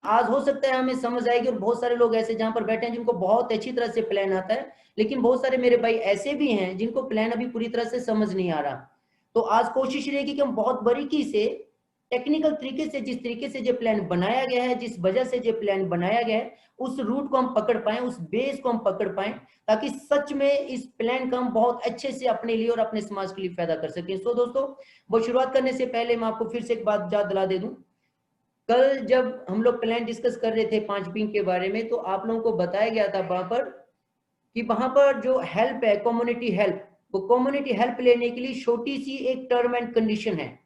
आज हो सकता है हमें समझ आएगी, और बहुत सारे लोग ऐसे जहां पर बैठे हैं जिनको बहुत अच्छी तरह से प्लान आता है, लेकिन बहुत सारे मेरे भाई ऐसे भी हैं जिनको प्लान अभी पूरी तरह से समझ नहीं आ रहा। तो आज कोशिश रहेगी कि हम बहुत बारीकी से, टेक्निकल तरीके से, जिस तरीके से जो प्लान बनाया गया है, जिस वजह से जो प्लान बनाया गया है, उस रूट को हम पकड़ पाए, उस बेस को हम पकड़ पाए, ताकि सच में इस प्लान का हम बहुत अच्छे से अपने लिए और अपने समाज के लिए फायदा कर सकें। सो दोस्तों, वो शुरुआत करने से पहले मैं आपको फिर से एक बात याद दिला दे दूं। कल जब हम लोग प्लान डिस्कस कर रहे थे 5 पिंग के बारे में, तो आप लोगों को बताया गया था वहां पर कि वहां पर जो हेल्प है, कम्युनिटी हेल्प, वो कम्युनिटी हेल्प लेने के लिए छोटी सी एक टर्म एंड कंडीशन है,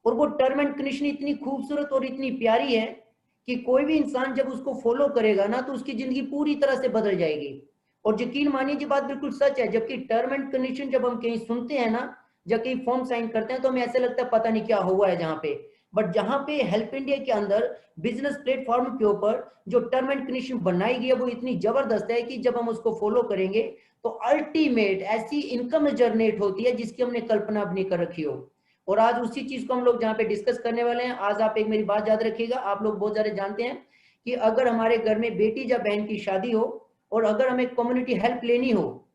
और वो टर्म एंड कंडीशन इतनी खूबसूरत और इतनी प्यारी है कि कोई भी इंसान जब उसको फॉलो करेगा ना, तो उसकी जिंदगी पूरी तरह से बदल जाएगी। और यकीन मानिए, ये बात बिल्कुल सच है। जबकि टर्म एंड कंडीशन जब हम कहीं सुनते हैं ना, जब कहीं फॉर्म साइन करते हैं, तो हमें ऐसा लगता है पता नहीं क्या हुआ है जहाँ पे। बट जहाँ पे हेल्प इंडिया के अंदर बिजनेस प्लेटफॉर्म के ऊपर जो टर्म एंड कंडीशन बनाई गई है, वो इतनी जबरदस्त है कि जब हम उसको फॉलो करेंगे तो अल्टीमेट ऐसी इनकम जनरेट होती है जिसकी हमने कल्पना भी नहीं कर रखी हो। और आज उसी चीज को हम लोग जहाँ पे डिस्कस करने वाले हैं। आज आप एक मेरी बात याद रखिएगा, आप लोग बहुत सारे जानते हैं कि अगर हमारे घर में बेटी या बहन की शादी हो, और अगर हमें कम्युनिटी हेल्प लेनी हो,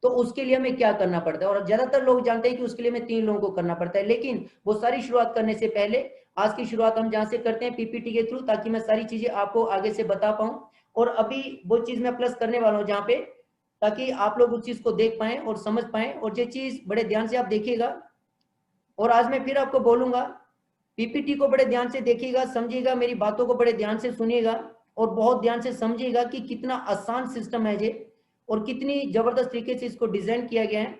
तो उसके लिए हमें क्या करना पड़ता है। और ज्यादातर लोग जानते हैं कि उसके लिए हमें 3 लोगों को करना पड़ता है। लेकिन वो सारी शुरुआत करने से पहले आज की शुरुआत हम जहां से करते हैं पीपीटी के थ्रू, ताकि मैं सारी चीजें आपको आगे से बता पाऊं। और अभी वो चीज मैं प्लस करने वाला हूं जहाँ पे, ताकि आप लोग उस चीज को देख पाए और समझ पाए। और ये चीज बड़े ध्यान से आप देखिएगा। और आज मैं फिर आपको बोलूंगा, पीपीटी को बड़े ध्यान से देखिएगा, समझिएगा, मेरी बातों को बड़े ध्यान से सुनिएगा, और बहुत ध्यान से समझिएगा कि कितना आसान सिस्टम है ये, और कितनी जबरदस्त तरीके से इसको डिजाइन किया गया है,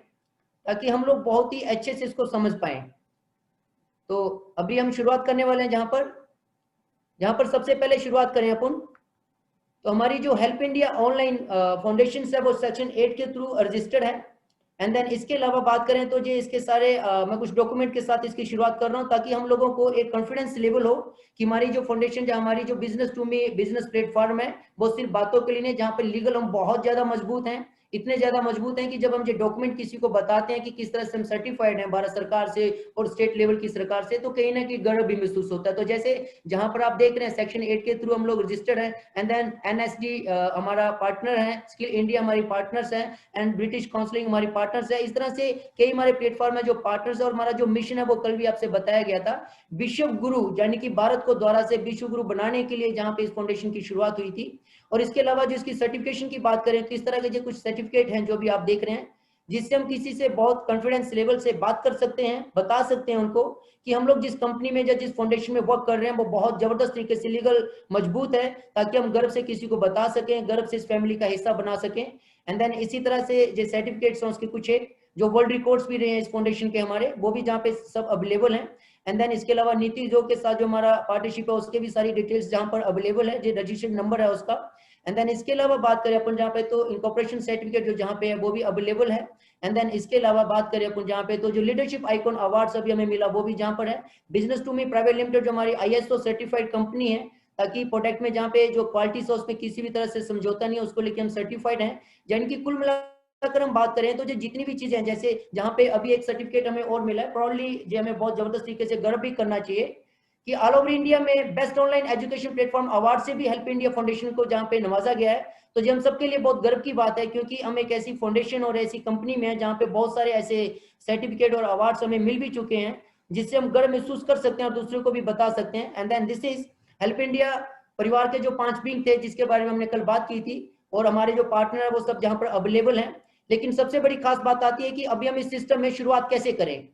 ताकि हम लोग बहुत ही अच्छे से इसको समझ पाए। तो अभी हम शुरुआत करने वाले हैं जहां पर सबसे पहले शुरुआत करें अपन, तो हमारी जो हेल्प इंडिया ऑनलाइन फाउंडेशन है वो सेक्शन 8 के थ्रू रजिस्टर्ड है। एंड देन इसके अलावा बात करें तो ये इसके सारे मैं कुछ डॉक्यूमेंट के साथ इसकी शुरुआत कर रहा हूँ, ताकि हम लोगों को एक कॉन्फिडेंस लेवल हो कि हमारी जो फाउंडेशन, जो हमारी जो business to me business platform है, वो सिर्फ बातों के लिए नहीं, जहाँ पे लीगल हम बहुत ज्यादा मजबूत हैं। इतने ज्यादा मजबूत हैं कि जब हम ये डॉक्यूमेंट किसी को बताते हैं कि किस तरह से हम सर्टिफाइड हैं भारत सरकार से और स्टेट लेवल की सरकार से, तो कहीं ना कहीं गर्व भी महसूस होता है। तो जैसे जहां पर आप देख रहे हैं सेक्शन 8 के थ्रू हम लोग रजिस्टर्ड हैं। एंड देन एनएसडी हमारा पार्टनर है, स्किल इंडिया हमारी पार्टनर्स है, एंड ब्रिटिश काउंसलिंग हमारी पार्टनर्स है। इस तरह से कई हमारे प्लेटफॉर्म है जो पार्टनर्स है। और हमारा जो मिशन है वो कल भी आपसे बताया गया था, विश्व गुरु, यानी कि भारत को द्वारा से विश्व गुरु बनाने के लिए जहां पे इस फाउंडेशन की शुरुआत हुई थी। और इसके अलावा जो इसकी सर्टिफिकेशन की बात करें, तो इस तरह के जो कुछ सर्टिफिकेट हैं जो भी आप देख रहे हैं, जिससे हम किसी से बहुत कॉन्फिडेंस लेवल से बात कर सकते हैं, बता सकते हैं उनको कि हम लोग जिस कंपनी में या जिस फाउंडेशन में वर्क कर रहे हैं वो बहुत जबरदस्त तरीके से लीगल मजबूत है, ताकि हम गर्व से किसी को बता सकें, गर्व से इस फैमिली का हिस्सा बना सकें। एंड देन इसी तरह से जो सर्टिफिकेट्स हैं उसके कुछ एक जो वर्ल्ड रिकॉर्ड्स भी रहे हैं इस फाउंडेशन के हमारे, वो भी जहाँ पे सब अवेलेबल हैं। एंड देन इसके अलावा नीति आयोग के साथ जो हमारा पार्टनरशिप है उसके भी सारी डिटेल्स जहाँ पर अवेलेबल है, जो रजिस्टर्ड नंबर है उसका। एंड देन इसके अलावा बात करें अपन जहाँ पे, तो इनकॉर्पोरेशन सर्टिफिकेट जो जहाँ पे है वो भी अवेलेबल है। एंड देन इसके अलावा बात करें अपन जहाँ पे, तो जो लीडरशिप आइकॉन अवार्ड्स अभी हमें मिला वो भी जहाँ पर है। Business to me private limited जो हमारी आईएसओ सर्टिफाइड कंपनी है, ताकि प्रोडक्ट में जहाँ पे जो क्वालिटी है उसमें किसी भी तरह से समझौता नहीं है, उसको लेके हम सर्टिफाइड हैं। यानी कि कुल मिलाकर हम बात करें तो जो जितनी भी चीजें हैं, जैसे जहाँ पे अभी एक सर्टिफिकेट हमें और मिला है, प्रॉडली जो हमें बहुत जबरदस्त तरीके से गर्व भी करना चाहिए कि ऑल ओवर इंडिया में best online education platform award से भी हेल्प इंडिया फाउंडेशन को जहाँ पे नवाजा गया है। तो ये हम सबके लिए बहुत गर्व की बात है, क्योंकि हम एक ऐसी फाउंडेशन और ऐसी कंपनी में है जहाँ पे बहुत सारे ऐसे सर्टिफिकेट और अवार्ड्स हमें मिल भी चुके हैं, जिससे हम गर्व महसूस कर सकते हैं और दूसरों को भी बता सकते हैं। And then this is Help India परिवार के जो 5 विंग थे जिसके बारे में हमने कल बात की थी, और हमारे जो पार्टनर है वो सब जहाँ पर अवेलेबल हैं। लेकिन सबसे बड़ी खास बात आती है कि अभी हम इस सिस्टम में शुरुआत कैसे करें।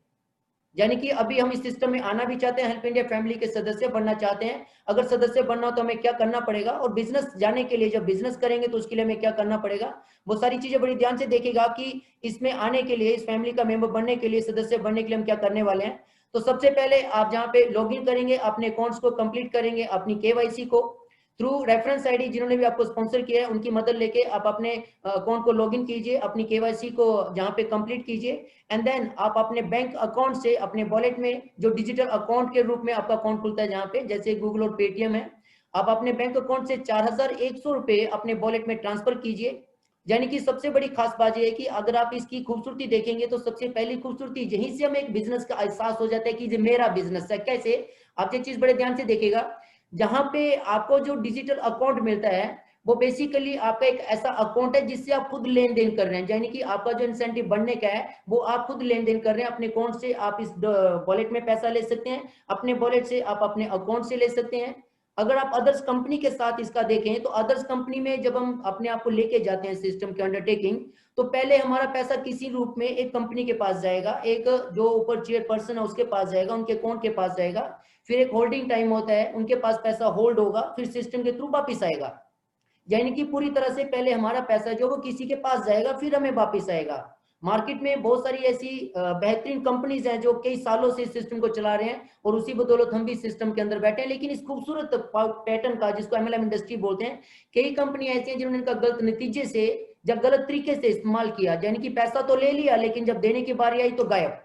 यानी कि अभी हम इस सिस्टम में आना भी चाहते हैं, हेल्प इंडिया फैमिली के सदस्य बनना चाहते हैं। अगर सदस्य बनना हो तो हमें क्या करना पड़ेगा, और बिजनेस जाने के लिए जब बिजनेस करेंगे तो उसके लिए हमें क्या करना पड़ेगा, वो सारी चीजें बड़ी ध्यान से देखेगा कि इसमें आने के लिए, इस फैमिली का मेंबर बनने के लिए, सदस्य बनने के लिए हम क्या करने वाले हैं। तो सबसे पहले आप जहाँ पे लॉग इन करेंगे, अपने अकाउंट्स को कंप्लीट करेंगे, अपनी केवाईसी को थ्रू रेफरेंस आईडी जिन्होंने भी आपको स्पॉन्सर किया है उनकी मदद लेके आप अपने अकाउंट को लॉगिन कीजिए, अपनी केवाईसी को जहाँ पे कंप्लीट कीजिए। एंड देन आप अपने बैंक अकाउंट से अपने वॉलेट में, जो डिजिटल अकाउंट के रूप में आपका अकाउंट खुलता है जहाँ पे जैसे गूगल और पेटीएम है, आप अपने बैंक अकाउंट से 4100 रुपए अपने वॉलेट में ट्रांसफर कीजिए। यानी कि सबसे बड़ी खास बात यह है कि अगर आप इसकी खूबसूरती देखेंगे तो सबसे पहली खूबसूरती यहीं से हमें एक बिजनेस का एहसास हो जाता है कि ये मेरा बिजनेस है। कैसे, आप ये चीज बड़े ध्यान से देखेगा, जहां पे आपको जो डिजिटल अकाउंट मिलता है वो बेसिकली आपका एक ऐसा अकाउंट है जिससे आप खुद लेन देन कर रहे हैं, यानी कि आपका जो इंसेंटिव बढ़ने का है वो आप खुद लेन देन कर रहे हैं। अपने अकाउंट से आप इस वॉलेट में पैसा ले सकते हैं, अपने वॉलेट से आप अपने अकाउंट से ले सकते हैं। अगर आप अदर्स कंपनी के साथ इसका देखें तो अदर्स कंपनी में जब हम अपने आप को लेके जाते हैं सिस्टम के अंडरटेकिंग, तो पहले हमारा पैसा किसी रूप में एक कंपनी के पास जाएगा, एक जो ऊपर चेयर पर्सन है उसके पास जाएगा, उनके अकाउंट के पास जाएगा, फिर एक होल्डिंग टाइम होता है, उनके पास पैसा होल्ड होगा, फिर सिस्टम के थ्रू वापिस आएगा। यानी कि पूरी तरह से पहले हमारा पैसा जो वो किसी के पास जाएगा, फिर हमें वापिस आएगा। मार्केट में बहुत सारी ऐसी बेहतरीन कंपनीज हैं जो कई सालों से इस सिस्टम को चला रहे हैं और उसी बदौलत हम भी सिस्टम के अंदर बैठे हैं। लेकिन इस खूबसूरत पैटर्न का, जिसको एमएलएम इंडस्ट्री बोलते हैं, कई कंपनियां ऐसी हैं जिन्होंने इनका गलत नतीजे से जब गलत तरीके से इस्तेमाल किया, यानी कि पैसा तो ले लिया लेकिन जब देने की बारी आई तो गायब।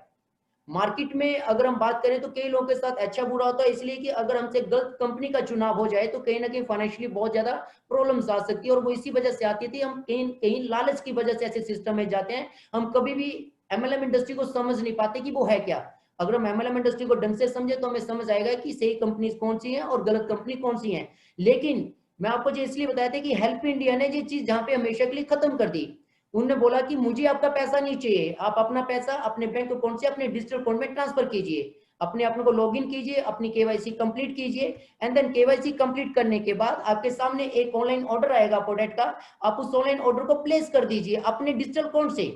मार्केट में अगर हम बात करें तो कई लोगों के साथ अच्छा बुरा होता है, इसलिए कि अगर हमसे गलत कंपनी का चुनाव हो जाए तो कहीं ना कहीं फाइनेंशियली बहुत ज्यादा प्रॉब्लम्स आ सकती है, और वो इसी वजह से आती थी। हम कहीं कहीं लालच की वजह से ऐसे सिस्टम में जाते हैं, हम कभी भी एमएलएम इंडस्ट्री को समझ नहीं पाते कि वो है क्या। अगर हम एमएलएम इंडस्ट्री को ढंग से समझे तो हमें समझ आएगा कि सही कंपनी कौन सी है और गलत कंपनी कौन सी है। लेकिन मैं आपको जो इसलिए बताया था कि हेल्प इंडिया ने ये चीज जहां पे हमेशा के लिए खत्म कर दी। उन्होंने बोला कि मुझे आपका पैसा नहीं चाहिए, आप अपना पैसा अपने बैंक अकाउंट से अपने डिजिटल अकाउंट में ट्रांसफर कीजिए, अपने आप को लॉगिन कीजिए, अपनी केवाईसी कंप्लीट कीजिए, एंड देन केवाईसी कंप्लीट करने के बाद आपके सामने एक ऑनलाइन ऑर्डर आएगा प्रोडक्ट का, आप उस ऑनलाइन ऑर्डर को प्लेस कर दीजिए अपने डिजिटल अकाउंट से।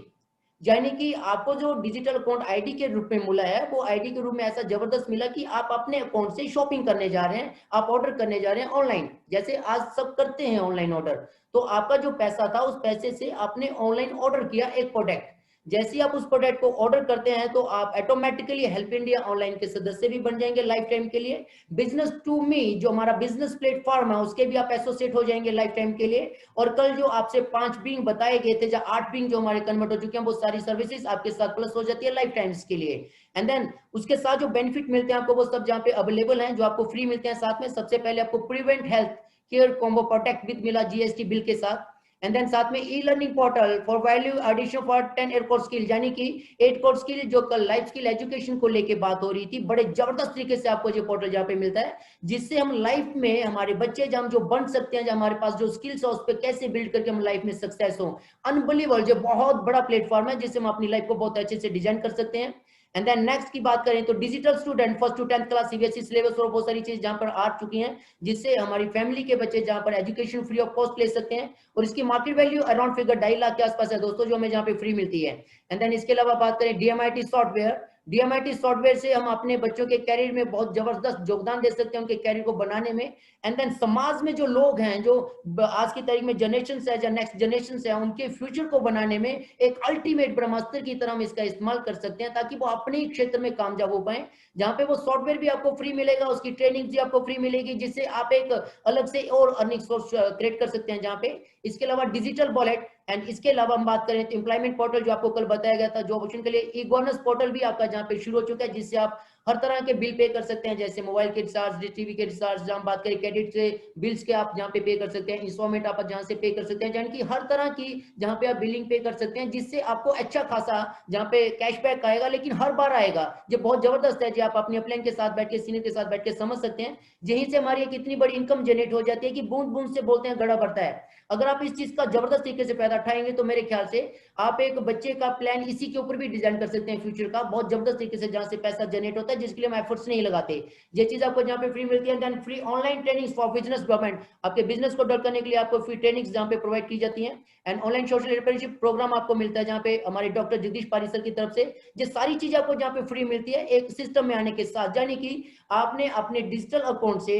यानी कि आपको जो डिजिटल अकाउंट आईडी के रूप में मिला है, वो आईडी के रूप में ऐसा जबरदस्त मिला कि आप अपने अकाउंट से शॉपिंग करने जा रहे हैं, आप ऑर्डर करने जा रहे हैं ऑनलाइन, जैसे आज सब करते हैं ऑनलाइन ऑर्डर। तो आपका जो पैसा था उस पैसे से आपने ऑनलाइन ऑर्डर किया एक प्रोडक्ट, जैसे ही आप उस प्रोडक्ट को ऑर्डर करते हैं तो आप ऑटोमेटिकली हेल्प इंडिया ऑनलाइन के सदस्य भी बन जाएंगे लाइफ टाइम के लिए। बिजनेस टू मी जो हमारा बिजनेस प्लेटफॉर्म है उसके भी आप एसोसिएट हो जाएंगे लाइफ टाइम के लिए। और कल जो आपसे 5 बीइंग बताए गए थे, या 8 बीइंग जो हमारे कन्वर्ट हो चुके हैं, वो सारी सर्विसेज आपके साथ प्लस हो जाती है लाइफ टाइम्स के लिए। एंड देन उसके साथ जो बेनिफिट मिलते हैं आपको वो सब जहाँ पे अवेलेबल हैं, जो आपको फ्री मिलते हैं साथ में। सबसे पहले आपको prevent health care combo protect with मिला जीएसटी बिल के साथ। एंड देन साथ में e learning portal for value addition for 10 air core skill, यानी कि 8 कोर स्किल जो कल लाइफ स्किल एजुकेशन को लेके बात हो रही थी, बड़े जबरदस्त तरीके से आपको ये पोर्टल जहाँ पे मिलता है, जिससे हम लाइफ में हमारे बच्चे जब जो बन सकते हैं, जो हमारे पास जो स्किल्स है उस पर कैसे बिल्ड करके हम लाइफ में सक्सेस हो। अनबिलीवेबल, जो बहुत बड़ा प्लेटफॉर्म है जिससे हम अपनी लाइफ को बहुत अच्छे से डिजाइन कर सकते हैं। एंड देन नेक्स्ट की बात करें तो digital student first to 10th class CBSE syllabus और बहुत सारी चीज जहां पर आ चुकी हैं, जिससे हमारी फैमिली के बच्चे जहां पर एजुकेशन फ्री ऑफ कॉस्ट ले सकते हैं। और इसकी market value around figure 2.5 lakh के आसपास है दोस्तों, जो हमें जहां पे फ्री मिलती है। एंड देन इसके अलावा बात करें डीएमआईटी सॉफ्टवेयर, डीएमआईटी सॉफ्टवेयर से हम अपने बच्चों के कैरियर में बहुत जबरदस्त योगदान दे सकते हैं, उनके कैरियर को बनाने में। एंड देन समाज में जो लोग हैं, जो आज की तारीख में जनरेशन है, जो नेक्स्ट जनरेशन है, उनके फ्यूचर को बनाने में एक अल्टीमेट ब्रह्मास्त्र की तरह हम इसका इस्तेमाल कर सकते हैं, ताकि वो अपने ही क्षेत्र में कामयाब हो पाए। जहां पे वो सॉफ्टवेयर भी आपको फ्री मिलेगा, उसकी ट्रेनिंग भी आपको फ्री मिलेगी, जिससे आप एक अलग से और अर्निंग सोर्स क्रिएट कर सकते हैं जहां पे। इसके अलावा डिजिटल वॉलेट, एंड इसके अलावा हम बात करें तो एम्प्लॉयमेंट पोर्टल जो आपको कल बताया गया था जॉब ऑप्शन के लिए, ई गवर्नेंस पोर्टल भी आपका जहां पे शुरू हो चुका है, जिससे आप हर तरह के बिल पे कर सकते हैं, जैसे मोबाइल के रिचार्ज, डिश टीवी के रिचार्ज, जहां बात करें क्रेडिट से बिल्स के आप जहां पे कर सकते हैं, इंस्टॉलमेंट आप जहां से पे कर सकते हैं, यानी कि हर तरह की जहां पे आप बिलिंग पे कर सकते हैं, जिससे आपको अच्छा खासा जहां पे कैशबैक आएगा, लेकिन हर बार आएगा। जो बहुत जबरदस्त है, जो आप अपने अपलाइन के साथ बैठ के, सीनियर के साथ बैठ के समझ सकते हैं। यहीं से हमारी एक इतनी बड़ी इनकम जनरेट हो जाती है कि बूंद बूंद से बोलते हैं गड़ा बढ़ता है। अगर आप इस चीज का जबरदस्त तरीके से फायदा उठाएंगे तो मेरे ख्याल से आप एक बच्चे का प्लान इसी के ऊपर भी डिजाइन कर सकते हैं फ्यूचर का, बहुत जबरदस्त तरीके से, जहां से पैसा जनरेट होता है, जिसके लिए हम एफर्ट्स नहीं लगाते। ये चीज आपको जहां पे फ्री मिलती है। Then free online training for business development, आपके बिजनेस को डेवलप करने के लिए आपको फ्री ट्रेनिंग्स जहां पे प्रोवाइड की जाती हैं। And online social entrepreneurship program आपको मिलता है, जहां पे हमारे डॉक्टर जगदीश पारिसर की तरफ से ये सारी चीजें आपको जहां पे फ्री मिलती है एक सिस्टम में आने के साथ। यानी कि आपने अपने डिजिटल अकाउंट से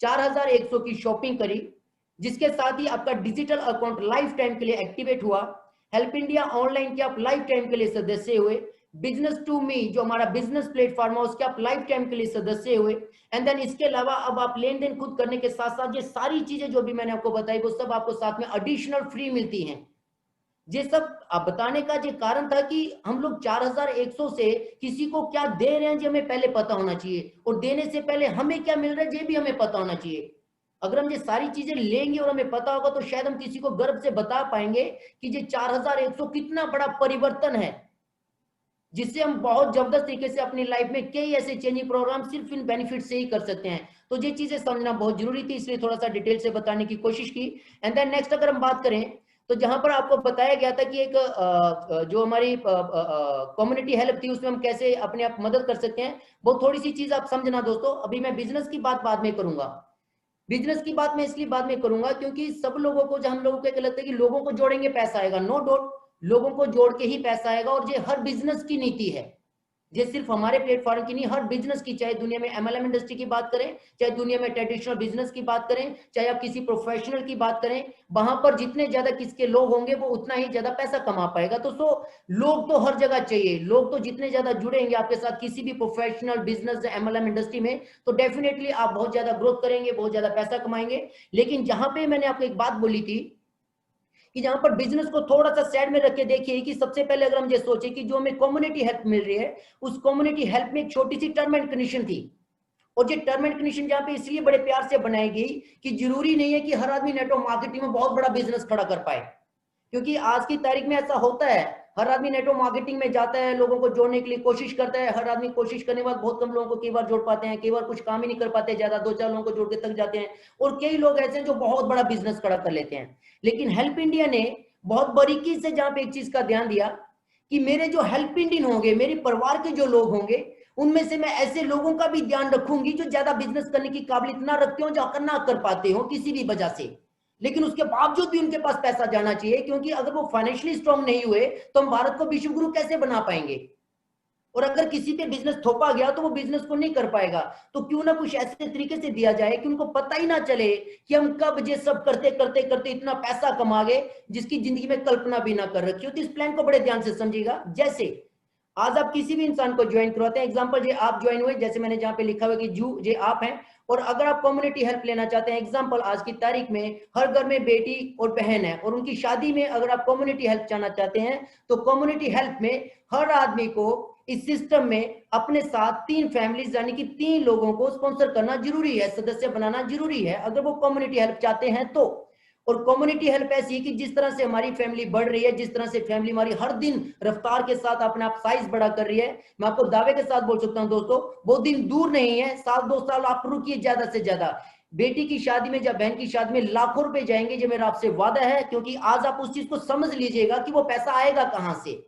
4100 की शॉपिंग करी, जिसके साथ ही आपका डिजिटल अकाउंट लाइफ टाइम के लिए एक्टिवेट हुआ, हेल्प इंडिया ऑनलाइन के आप लाइफ टाइम के लिए सदस्य हुए, बिजनेस टू मी जो हमारा बिजनेस प्लेटफॉर्म है उसके आप लाइफ टाइम के लिए सदस्य हुए। एंड देन इसके अलावा अब आप लेन देन खुद करने के साथ साथ ये सारी चीजें जो भी मैंने आपको बताई वो सब आपको साथ में एडिशनल फ्री मिलती हैं। ये सब आप बताने का जो कारण था कि हम लोग 4100 से किसी को क्या दे रहे हैं, जो हमें पहले पता होना चाहिए, और देने से पहले हमें क्या मिल रहा है ये भी हमें पता होना चाहिए। अगर हम ये सारी चीजें लेंगे और हमें पता होगा तो शायद हम किसी को गर्व से बता पाएंगे कि ये 4100 कितना बड़ा परिवर्तन है। जिससे हम बहुत जबरदस्त तरीके से अपनी लाइफ में कई ऐसे चेंजिंग प्रोग्राम सिर्फ इन बेनिफिट से ही कर सकते हैं। तो ये चीजें समझना बहुत जरूरी थी, इसलिए थोड़ा सा डिटेल से बताने की कोशिश की। एंड देन नेक्स्ट अगर हम बात करें तो जहां पर आपको बताया गया था कि एक जो हमारी कम्युनिटी हेल्प थी उसमें हम कैसे अपने आप मदद कर सकते हैं, वो थोड़ी सी चीज आप समझना दोस्तों। अभी मैं बिजनेस की बात बाद में करूंगा। बिजनेस की बात मैं इसलिए बाद में करूंगा क्योंकि सब लोगों को, जब हम लोगों को क्या लगता है कि लोगों को जोड़ेंगे पैसा आएगा, नो डाउट लोगों को जोड़ के ही पैसा आएगा, और ये हर बिजनेस की नीति है। ये सिर्फ हमारे प्लेटफॉर्म की नहीं, हर बिजनेस की, चाहे दुनिया में एमएलएम इंडस्ट्री की बात करें, चाहे दुनिया में ट्रेडिशनल बिजनेस की बात करें, चाहे आप किसी प्रोफेशनल की बात करें, वहां पर जितने ज्यादा किसके लोग होंगे वो उतना ही ज्यादा पैसा कमा पाएगा। तो लोग तो हर जगह चाहिए, लोग तो जितने ज्यादा जुड़ेंगे आपके साथ किसी भी प्रोफेशनल बिजनेस एमएलएम इंडस्ट्री में, तो डेफिनेटली आप बहुत ज्यादा ग्रोथ करेंगे, बहुत ज्यादा पैसा कमाएंगे। लेकिन जहां पे मैंने आपको एक बात बोली थी कि जहां पर बिजनेस को थोड़ा सा साइड में रख के देखिए कि सबसे पहले अगर हम ये सोचे कि जो हमें कम्युनिटी हेल्प मिल रही है, उस कम्युनिटी हेल्प में एक छोटी सी टर्म एंड कंडीशन थी। और ये टर्म एंड कंडीशन जहां पे इसलिए बड़े प्यार से बनाई गई कि जरूरी नहीं है कि हर आदमी नेटवर्क मार्केटिंग में बहुत बड़ा बिजनेस खड़ा कर पाए, क्योंकि आज की तारीख में ऐसा होता है, हर आदमी नेटवर्क मार्केटिंग में जाता है, लोगों को जोड़ने के लिए कोशिश करता है, हर आदमी कोशिश करने के बाद बहुत कम लोगों को कई बार जोड़ पाते हैं, कई बार कुछ काम ही नहीं कर पाते, ज्यादा 2-4 लोगों को जोड़ के थक जाते हैं, और कई लोग ऐसे हैं जो बहुत बड़ा बिजनेस खड़ा कर लेते हैं। लेकिन हेल्प इंडिया ने बहुत बारीकी से जहां पे एक चीज का ध्यान दिया कि मेरे जो हेल्प इंडियन होंगे, मेरे परिवार के जो लोग होंगे, उनमें से मैं ऐसे लोगों का भी ध्यान रखूंगी जो ज्यादा बिजनेस करने की काबिलियत ना रखते हो, जो ना कर पाते हो किसी भी वजह से, लेकिन उसके बावजूद भी उनके पास पैसा जाना चाहिए, क्योंकि अगर वो फाइनेंशियली स्ट्रांग नहीं हुए तो हम भारत को विश्व गुरु कैसे बना पाएंगे। और अगर किसी पे बिजनेस थोपा गया तो वो बिजनेस को नहीं कर पाएगा। तो क्यों ना कुछ ऐसे तरीके से दिया जाए कि उनको पता ही ना चले कि हम कब ये सब करते करते करते इतना पैसा कमा गए जिसकी जिंदगी में कल्पना भी ना कर रखी हो। तो इस प्लान को बड़े ध्यान से समझिएगा। जैसे आज आप किसी भी इंसान को ज्वाइन करवाते हैं, एग्जांपल ये आप ज्वाइन हुए, जैसे मैंने जहां पे लिखा हुआ कि जू ये आप हैं, और अगर आप कम्युनिटी हेल्प लेना चाहते हैं, एग्जांपल आज की तारीख में हर घर में बेटी और बहन है और उनकी शादी में अगर आप कम्युनिटी हेल्प चाहना चाहते हैं, तो कम्युनिटी हेल्प में हर आदमी को इस सिस्टम में अपने साथ 3 फैमिलीज यानी कि 3 लोगों को स्पॉन्सर करना जरूरी है, सदस्य बनाना जरूरी है अगर वो कम्युनिटी हेल्प चाहते हैं तो। और कम्युनिटी हेल्प ऐसी है कि जिस तरह से हमारी फैमिली बढ़ रही है, जिस तरह से फैमिली हमारी हर दिन रफ्तार के साथ अपने आप साइज बड़ा कर रही है, मैं आपको दावे के साथ बोल सकता हूं दोस्तों, वो दिन दूर नहीं है, 1-2 साल आप रुकिए ज्यादा से ज्यादा, बेटी की शादी में या बहन की शादी में लाखों रुपए जाएंगे, जो मेरा आपसे वादा है। क्योंकि आज आप उस चीज को समझ लीजिएगा कि वो पैसा आएगा कहां से।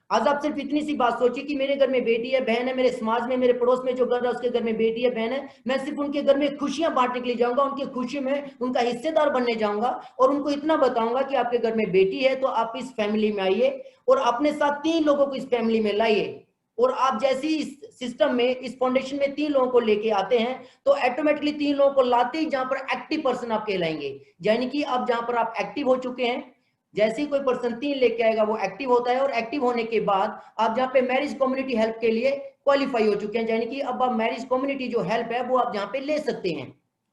आज आप सिर्फ इतनी सी बात सोचिए कि मेरे घर में बेटी है, बहन है, मेरे समाज में, मेरे पड़ोस में जो घर है उसके घर में बेटी है, बहन है, मैं सिर्फ उनके घर में खुशियां बांटने के लिए जाऊंगा, उनकी खुशी में उनका हिस्सेदार बनने जाऊंगा, और उनको इतना बताऊंगा कि आपके घर में बेटी है तो आप इस फैमिली में आइए और अपने साथ 3 लोगों को इस फैमिली में लाइए। और आप जैसे ही इस सिस्टम में, इस फाउंडेशन में 3 लोगों को लेके आते हैं तो ऑटोमेटिकली 3 लोगों को लाते ही जहां पर एक्टिव पर्सन आप कहलाएंगे, यानी कि अब जहां पर आप एक्टिव हो चुके हैं, जैसे ही कोई पर्सन 3 लेके आएगा वो एक्टिव होता है, और एक्टिव होने के बाद आप जहाँ पे मैरिज कम्युनिटी हेल्प के लिए क्वालिफाई हो चुके हैं, यानी कि अब आप मैरिज कम्युनिटी जो हेल्प है वो आप जहाँ पे ले सकते हैं।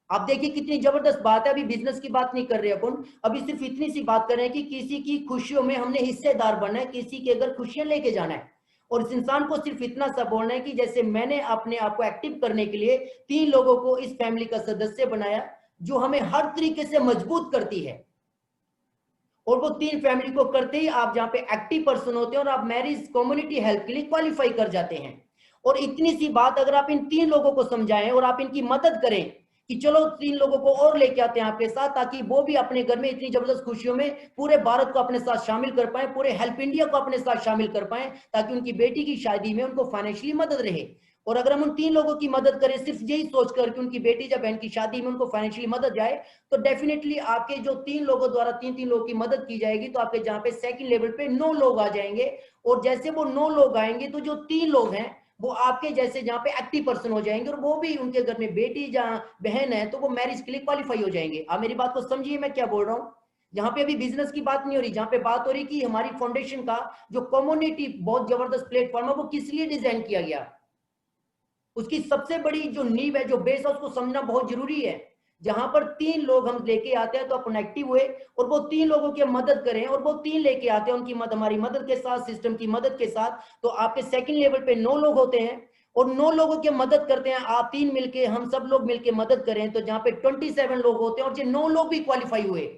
आप देखिए कितनी जबरदस्त बात है। अभी बिजनेस की बात नहीं कर रहे अपन, अभी सिर्फ इतनी सी बात कर रहे हैं कि किसी की खुशियों में हमने हिस्सेदार बनना है, किसी के अगर खुशियां लेके जाना है, और इस इंसान को सिर्फ इतना सा बोलना है कि जैसे मैंने अपने आप को एक्टिव करने के लिए 3 लोगों को इस फैमिली का सदस्य बनाया जो हमें हर तरीके से मजबूत करती है, और वो 3 फैमिली को करते ही आप जहां पे एक्टिव पर्सन होते हैं और आप मैरिज कम्युनिटी हेल्प के लिए क्वालिफाई कर जाते हैं। और इतनी सी बात अगर आप इन 3 लोगों को समझाएं और आप इनकी मदद करें कि चलो 3 लोगों को और लेके आते हैं आपके साथ, ताकि वो भी अपने घर में इतनी जबरदस्त खुशियों में पूरे भारत को अपने साथ शामिल कर पाए, पूरे हेल्प इंडिया को अपने साथ शामिल कर पाए, ताकि उनकी बेटी की शादी में उनको फाइनेंशियली मदद रहे। और अगर हम उन 3 लोगों की मदद करें सिर्फ यही सोचकर कि उनकी बेटी या बहन की शादी में उनको फाइनेंशियली मदद जाए, तो डेफिनेटली आपके जो 3 लोगों द्वारा 3-3 लोगों की मदद की जाएगी, तो आपके जहां पे सेकंड लेवल पे 9 लोग आ जाएंगे। और जैसे वो 9 लोग आएंगे तो जो 3 लोग हैं वो आपके जैसे जहां पे एक्टिव पर्सन हो जाएंगे, और वो भी उनके घर में बेटी जहां बहन है तो वो मैरिज के लिए क्वालिफाई हो जाएंगे। आप मेरी बात को समझिए मैं क्या बोल रहा हूँ। जहां पे अभी बिजनेस की बात नहीं हो रही, जहां पे बात हो रही कि हमारी फाउंडेशन का जो कम्युनिटी बहुत जबरदस्त प्लेटफॉर्म है वो किस लिए डिजाइन किया गया, उसकी सबसे बड़ी जो नींव है, जो बेस है, उसको समझना बहुत जरूरी है। जहां पर 3 लोग हम लेके आते हैं तो अपन एक्टिव हुए, और वो 3 लोगों की मदद करें, और वो 3 लेके आते हैं उनकी मदद, हमारी मदद के साथ, सिस्टम की मदद के साथ, तो आपके सेकंड लेवल पे 9 लोग होते हैं, और 9 लोगों की मदद करते हैं आप 3 मिलके, हम सब लोग मिलके मदद करें तो जहां पे 27 लोग होते हैं, और जो 9 लोग भी क्वालिफाई हुए,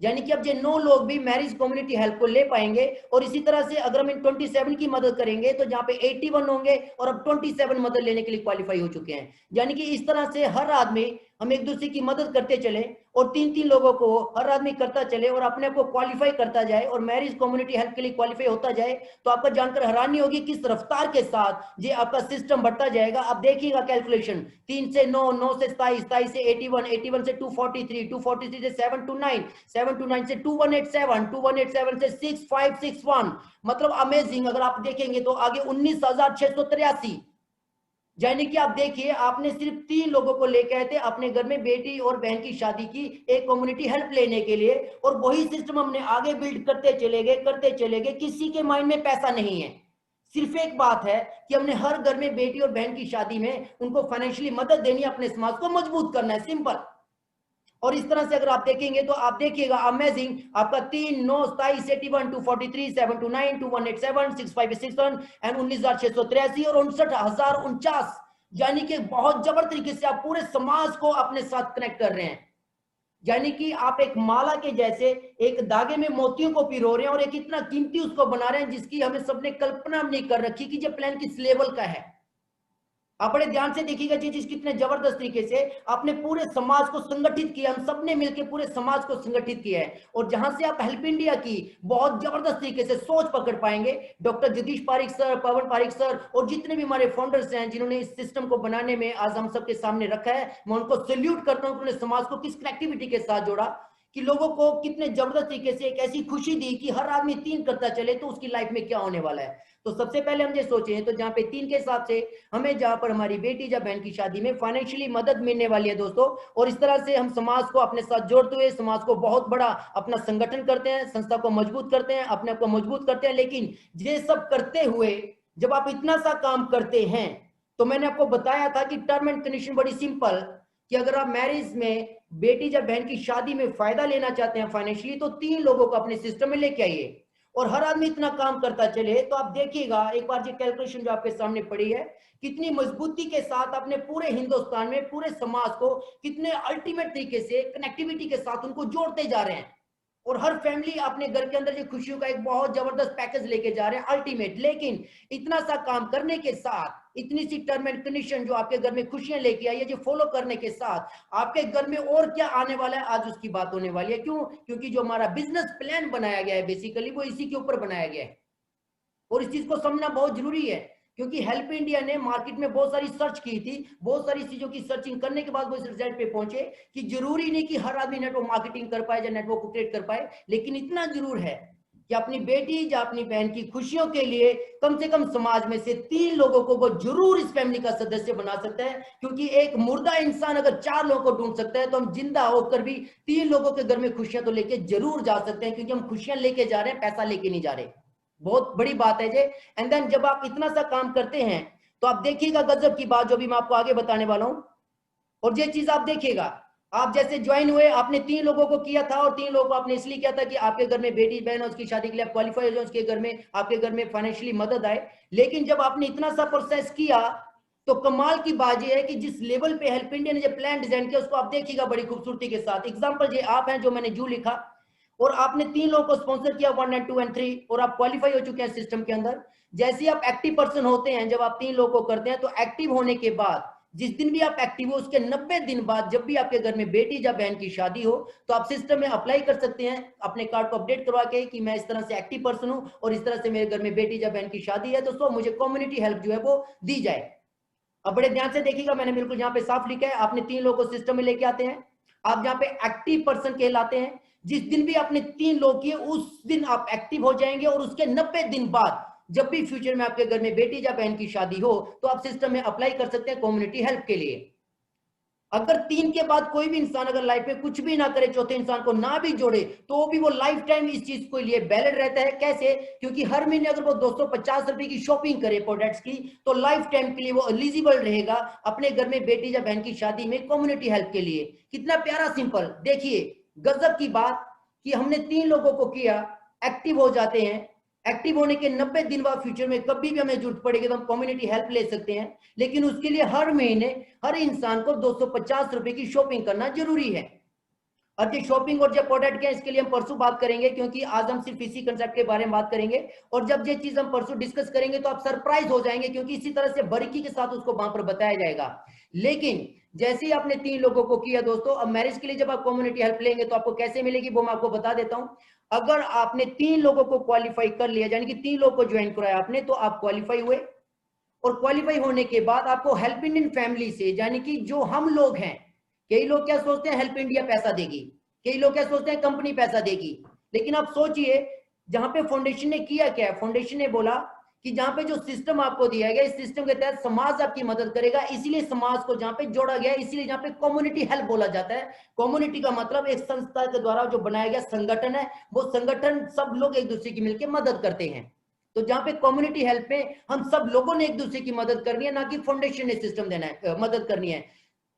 यानी कि अब ये 9 लोग भी मैरिज कम्युनिटी हेल्प को ले पाएंगे। और इसी तरह से अगर हम इन 27 की मदद करेंगे तो जहां पे 81 होंगे और अब 27 मदद लेने के लिए क्वालिफाई हो चुके हैं। यानी कि इस तरह से हर आदमी हम एक दूसरे की मदद करते चले और 3-3 लोगों को हर आदमी करता चले और अपने आप को क्वालिफाई करता जाए और मैरिज कम्युनिटी हेल्प के लिए क्वालिफाई होता जाए, तो आपका जानकर हैरानी होगी किस रफ्तार के साथ ये आपका सिस्टम बढ़ता जाएगा। आप देखिएगा कैलकुलेशन, 3 से 9, 9 से 27, 27 से 81, 81 से 243, 243 से 7 to 9, 7 to 9 से 2187, 2187 से 6561। मतलब अमेजिंग। अगर आप देखेंगे तो आगे 19,683। यानी कि आप देखिए, आपने सिर्फ 3 लोगों को लेके आए थे अपने घर में बेटी और बहन की शादी की एक कम्युनिटी हेल्प लेने के लिए, और वही सिस्टम हमने आगे बिल्ड करते चले गए। किसी के माइंड में पैसा नहीं है, सिर्फ एक बात है कि हमने हर घर में बेटी और बहन की शादी में उनको फाइनेंशियली मदद देनी है, अपने समाज को मजबूत करना है, सिंपल। और इस तरह से अगर आप देखेंगे तो आप देखिएगा अमेजिंग, आपका 3, 9, 27, 81, 243, 7 to 9, 2187, 6561 एंड 19,683 और 59,049। यानी कि बहुत जबर तरीके से आप पूरे समाज को अपने साथ कनेक्ट कर रहे हैं। यानी कि आप एक माला के जैसे एक धागे में मोतियों को पिरो रहे हैं और एक इतना कीमती उसको बना रहे हैं जिसकी हमें सबने कल्पना नहीं कर रखी कि ये प्लान किस लेवल का है। आप बड़े ध्यान से देखिएगा ये चीज कितने जबरदस्त तरीके से आपने पूरे समाज को संगठित किया, हम सबने मिलकर पूरे समाज को संगठित किया है। और जहां से आप हेल्प इंडिया की बहुत जबरदस्त तरीके से सोच पकड़ पाएंगे, डॉक्टर जगदीश पारिक सर, पवन पारिक सर और जितने भी हमारे फाउंडर्स हैं जिन्होंने इस सिस्टम को बनाने में आज हम सबके सामने रखा है, मैं उनको सैल्यूट करता हूं। उन्होंने समाज को किस कनेक्टिविटी के साथ जोड़ा, कि लोगों को कितने जबरदस्त तरीके से एक ऐसी खुशी दी कि हर आदमी 3 करता चले तो उसकी लाइफ में क्या होने वाला है। तो सबसे पहले हम ये सोचे तो जहाँ पे 3 के हिसाब से हमें जहाँ पर हमारी बेटी या बहन की शादी में फाइनेंशियली मदद मिलने वाली है दोस्तों, और इस तरह से हम समाज को अपने साथ जोड़ते हुए समाज को बहुत बड़ा अपना संगठन करते हैं, संस्था को मजबूत करते हैं, अपने आप को मजबूत करते हैं। लेकिन ये सब करते हुए जब आप इतना सा काम करते हैं तो मैंने आपको बताया था कि टर्म एंड कंडीशन बड़ी सिंपल, कि अगर आप मैरिज में बेटी या बहन की शादी में फायदा लेना चाहते हैं फाइनेंशियली, तो 3 लोगों को अपने सिस्टम में लेके आइए और हर आदमी इतना काम करता चले। तो आप देखिएगा एक बार ये कैलकुलेशन जो आपके सामने पड़ी है, कितनी मजबूती के साथ अपने पूरे हिंदुस्तान में पूरे समाज को कितने अल्टीमेट तरीके से कनेक्टिविटी के साथ उनको जोड़ते जा रहे हैं। और हर फैमिली अपने घर के अंदर ये खुशियों का एक बहुत जबरदस्त पैकेज लेके जा रहे हैं अल्टीमेट। लेकिन इतना सा काम करने के साथ, इतनी सी टर्म एंड कंडीशन जो आपके घर में खुशियां लेके आई है, ये फॉलो करने के साथ आपके घर में और क्या आने वाला है, आज उसकी बात होने वाली है। क्यों? क्योंकि जो हमारा बिजनेस प्लान बनाया गया है बेसिकली वो इसी के ऊपर बनाया गया है। और इस चीज को समझना बहुत जरूरी है, क्योंकि हेल्प इंडिया ने मार्केट में बहुत सारी सर्च की थी, बहुत सारी चीजों की सर्चिंग करने के बाद वो इस रिजल्ट पे पहुंचे कि जरूरी नहीं कि हर आदमी नेटवर्क मार्केटिंग कर पाए या नेटवर्क को क्रिएट कर पाए, लेकिन इतना जरूर है कि अपनी बेटी या अपनी बहन की खुशियों के लिए कम से कम समाज में से 3 लोगों को वो जरूर इस फैमिली का सदस्य बना सकता है। क्योंकि एक मुर्दा इंसान अगर 4 लोगों को ढूंढ सकता है, तो हम जिंदा होकर भी 3 लोगों के घर में खुशियां तो लेके जरूर जा सकते हैं, क्योंकि हम खुशियां लेके जा रहे हैं, पैसा लेके नहीं जा रहे। बहुत बड़ी बात है ये। एंड देन जब आप इतना सा काम करते हैं तो आप देखिएगा गजब की बात जो भी मैं आपको आगे बताने वाला हूं, और ये चीज आप देखिएगा, आप जैसे ज्वाइन हुए आपने 3 लोगों को किया था, और 3 लोगों को आपने इसलिए किया था कि आपके घर में बेटी बहन उसकी शादी के लिए आप क्वालिफाई हो जाए, उसके घर में आपके घर में फाइनेंशियली मदद आए। लेकिन जब आपने इतना सा प्रोसेस किया तो कमाल की बात यह है कि जिस लेवल पे हेल्प इंडिया ने जो प्लान डिजाइन किया उसको आप देखिएगा बड़ी खूबसूरती के साथ। एग्जांपल ये आप हैं जो मैंने जू लिखा, और आपने 3 लोगों को स्पॉन्सर किया 1 and 2 and 3, और आप क्वालिफाई हो चुके हैं सिस्टम के अंदर। जैसे आप एक्टिव पर्सन होते हैं, जब आप 3 लोगों को करते हैं तो एक्टिव होने के बाद जिस दिन भी आप एक्टिव हो उसके 90 दिन बाद जब भी आपके घर में बेटी या बहन की शादी हो तो आप सिस्टम में अप्लाई कर सकते हैं अपने कार्ड को अपडेट करवा के कि मैं इस तरह से एक्टिव पर्सन हूं और इस तरह से मेरे घर में बेटी या बहन की शादी है, तो सो मुझे कम्युनिटी हेल्प जो है वो दी जाए। अब बड़े ध्यान से देखिएगा, मैंने बिल्कुल यहाँ पे साफ लिखा है, आपने 3 लोगों को सिस्टम में लेके आते हैं, आप यहाँ पे एक्टिव पर्सन कहलाते हैं। जिस दिन भी आपने 3 लोग किए उस दिन आप एक्टिव हो जाएंगे, और उसके 90 दिन बाद जब भी फ्यूचर में आपके घर में बेटी या बहन की शादी हो तो आप सिस्टम में अप्लाई कर सकते हैं कम्युनिटी हेल्प के लिए। अगर 3 के बाद कोई भी इंसान अगर लाइफ में कुछ भी ना करे, चौथे इंसान को ना भी जोड़े, तो भी वो लाइफ टाइम इस चीज के लिए वैलिड रहता है। कैसे? क्योंकि हर महीने अगर वो 250 रुपए की शॉपिंग करे प्रोडक्ट्स की, तो लाइफ टाइम के लिए वो एलिजिबल रहेगा अपने घर में बेटी या बहन की शादी में कम्युनिटी हेल्प के लिए। कितना प्यारा सिंपल, देखिए गजब की बात कि हमने 3 लोगों को किया, एक्टिव हो जाते हैं, एक्टिव होने के 90 दिन बाद फ्यूचर में कभी भी हमें जरूरत पड़ेगी तो हम कम्युनिटी हेल्प ले सकते हैं। लेकिन उसके लिए हर महीने हर इंसान को 250 रुपए की शॉपिंग करना जरूरी है। अब ये शॉपिंग और जो प्रोडक्ट के इसके लिए हम परसों बात करेंगे, क्योंकि आज हम सिर्फ इसी कंसेप्ट के बारे में बात करेंगे। और जब ये चीज हम परसों डिस्कस करेंगे तो आप सरप्राइज हो जाएंगे, क्योंकि इसी तरह से बारीकी के साथ उसको वहां पर बताया जाएगा। लेकिन जैसे ही आपने 3 लोगों को किया दोस्तों, अब मैरिज के लिए जब आप कम्युनिटी हेल्प लेंगे तो आपको कैसे मिलेगी वो मैं आपको बता देता हूं। अगर आपने 3 लोगों को क्वालिफाई कर लिया, यानी कि 3 लोगों को ज्वाइन कराया आपने, तो आप क्वालिफाई हुए। और क्वालिफाई होने के बाद आपको हेल्प इंडियन फैमिली से, यानी कि जो हम लोग हैं, कई लोग क्या सोचते हैं हेल्प इंडिया पैसा देगी, कई लोग क्या सोचते हैं कंपनी पैसा देगी। लेकिन आप सोचिए जहां पे फाउंडेशन ने किया क्या है, फाउंडेशन ने बोला कि जहां पे जो सिस्टम आपको दिया गया, इस सिस्टम के तहत समाज आपकी मदद करेगा, इसीलिए समाज को जहां पे जोड़ा गया, इसीलिए जहां पे कम्युनिटी हेल्प बोला जाता है। कम्युनिटी का मतलब एक संस्था के द्वारा जो बनाया गया संगठन है, वो संगठन सब लोग एक दूसरे की मिलकर मदद करते हैं। तो जहां पे कम्युनिटी हेल्प में हम सब लोगों ने एक दूसरे की मदद करनी है, ना कि फाउंडेशन ने सिस्टम देना है, मदद करनी है।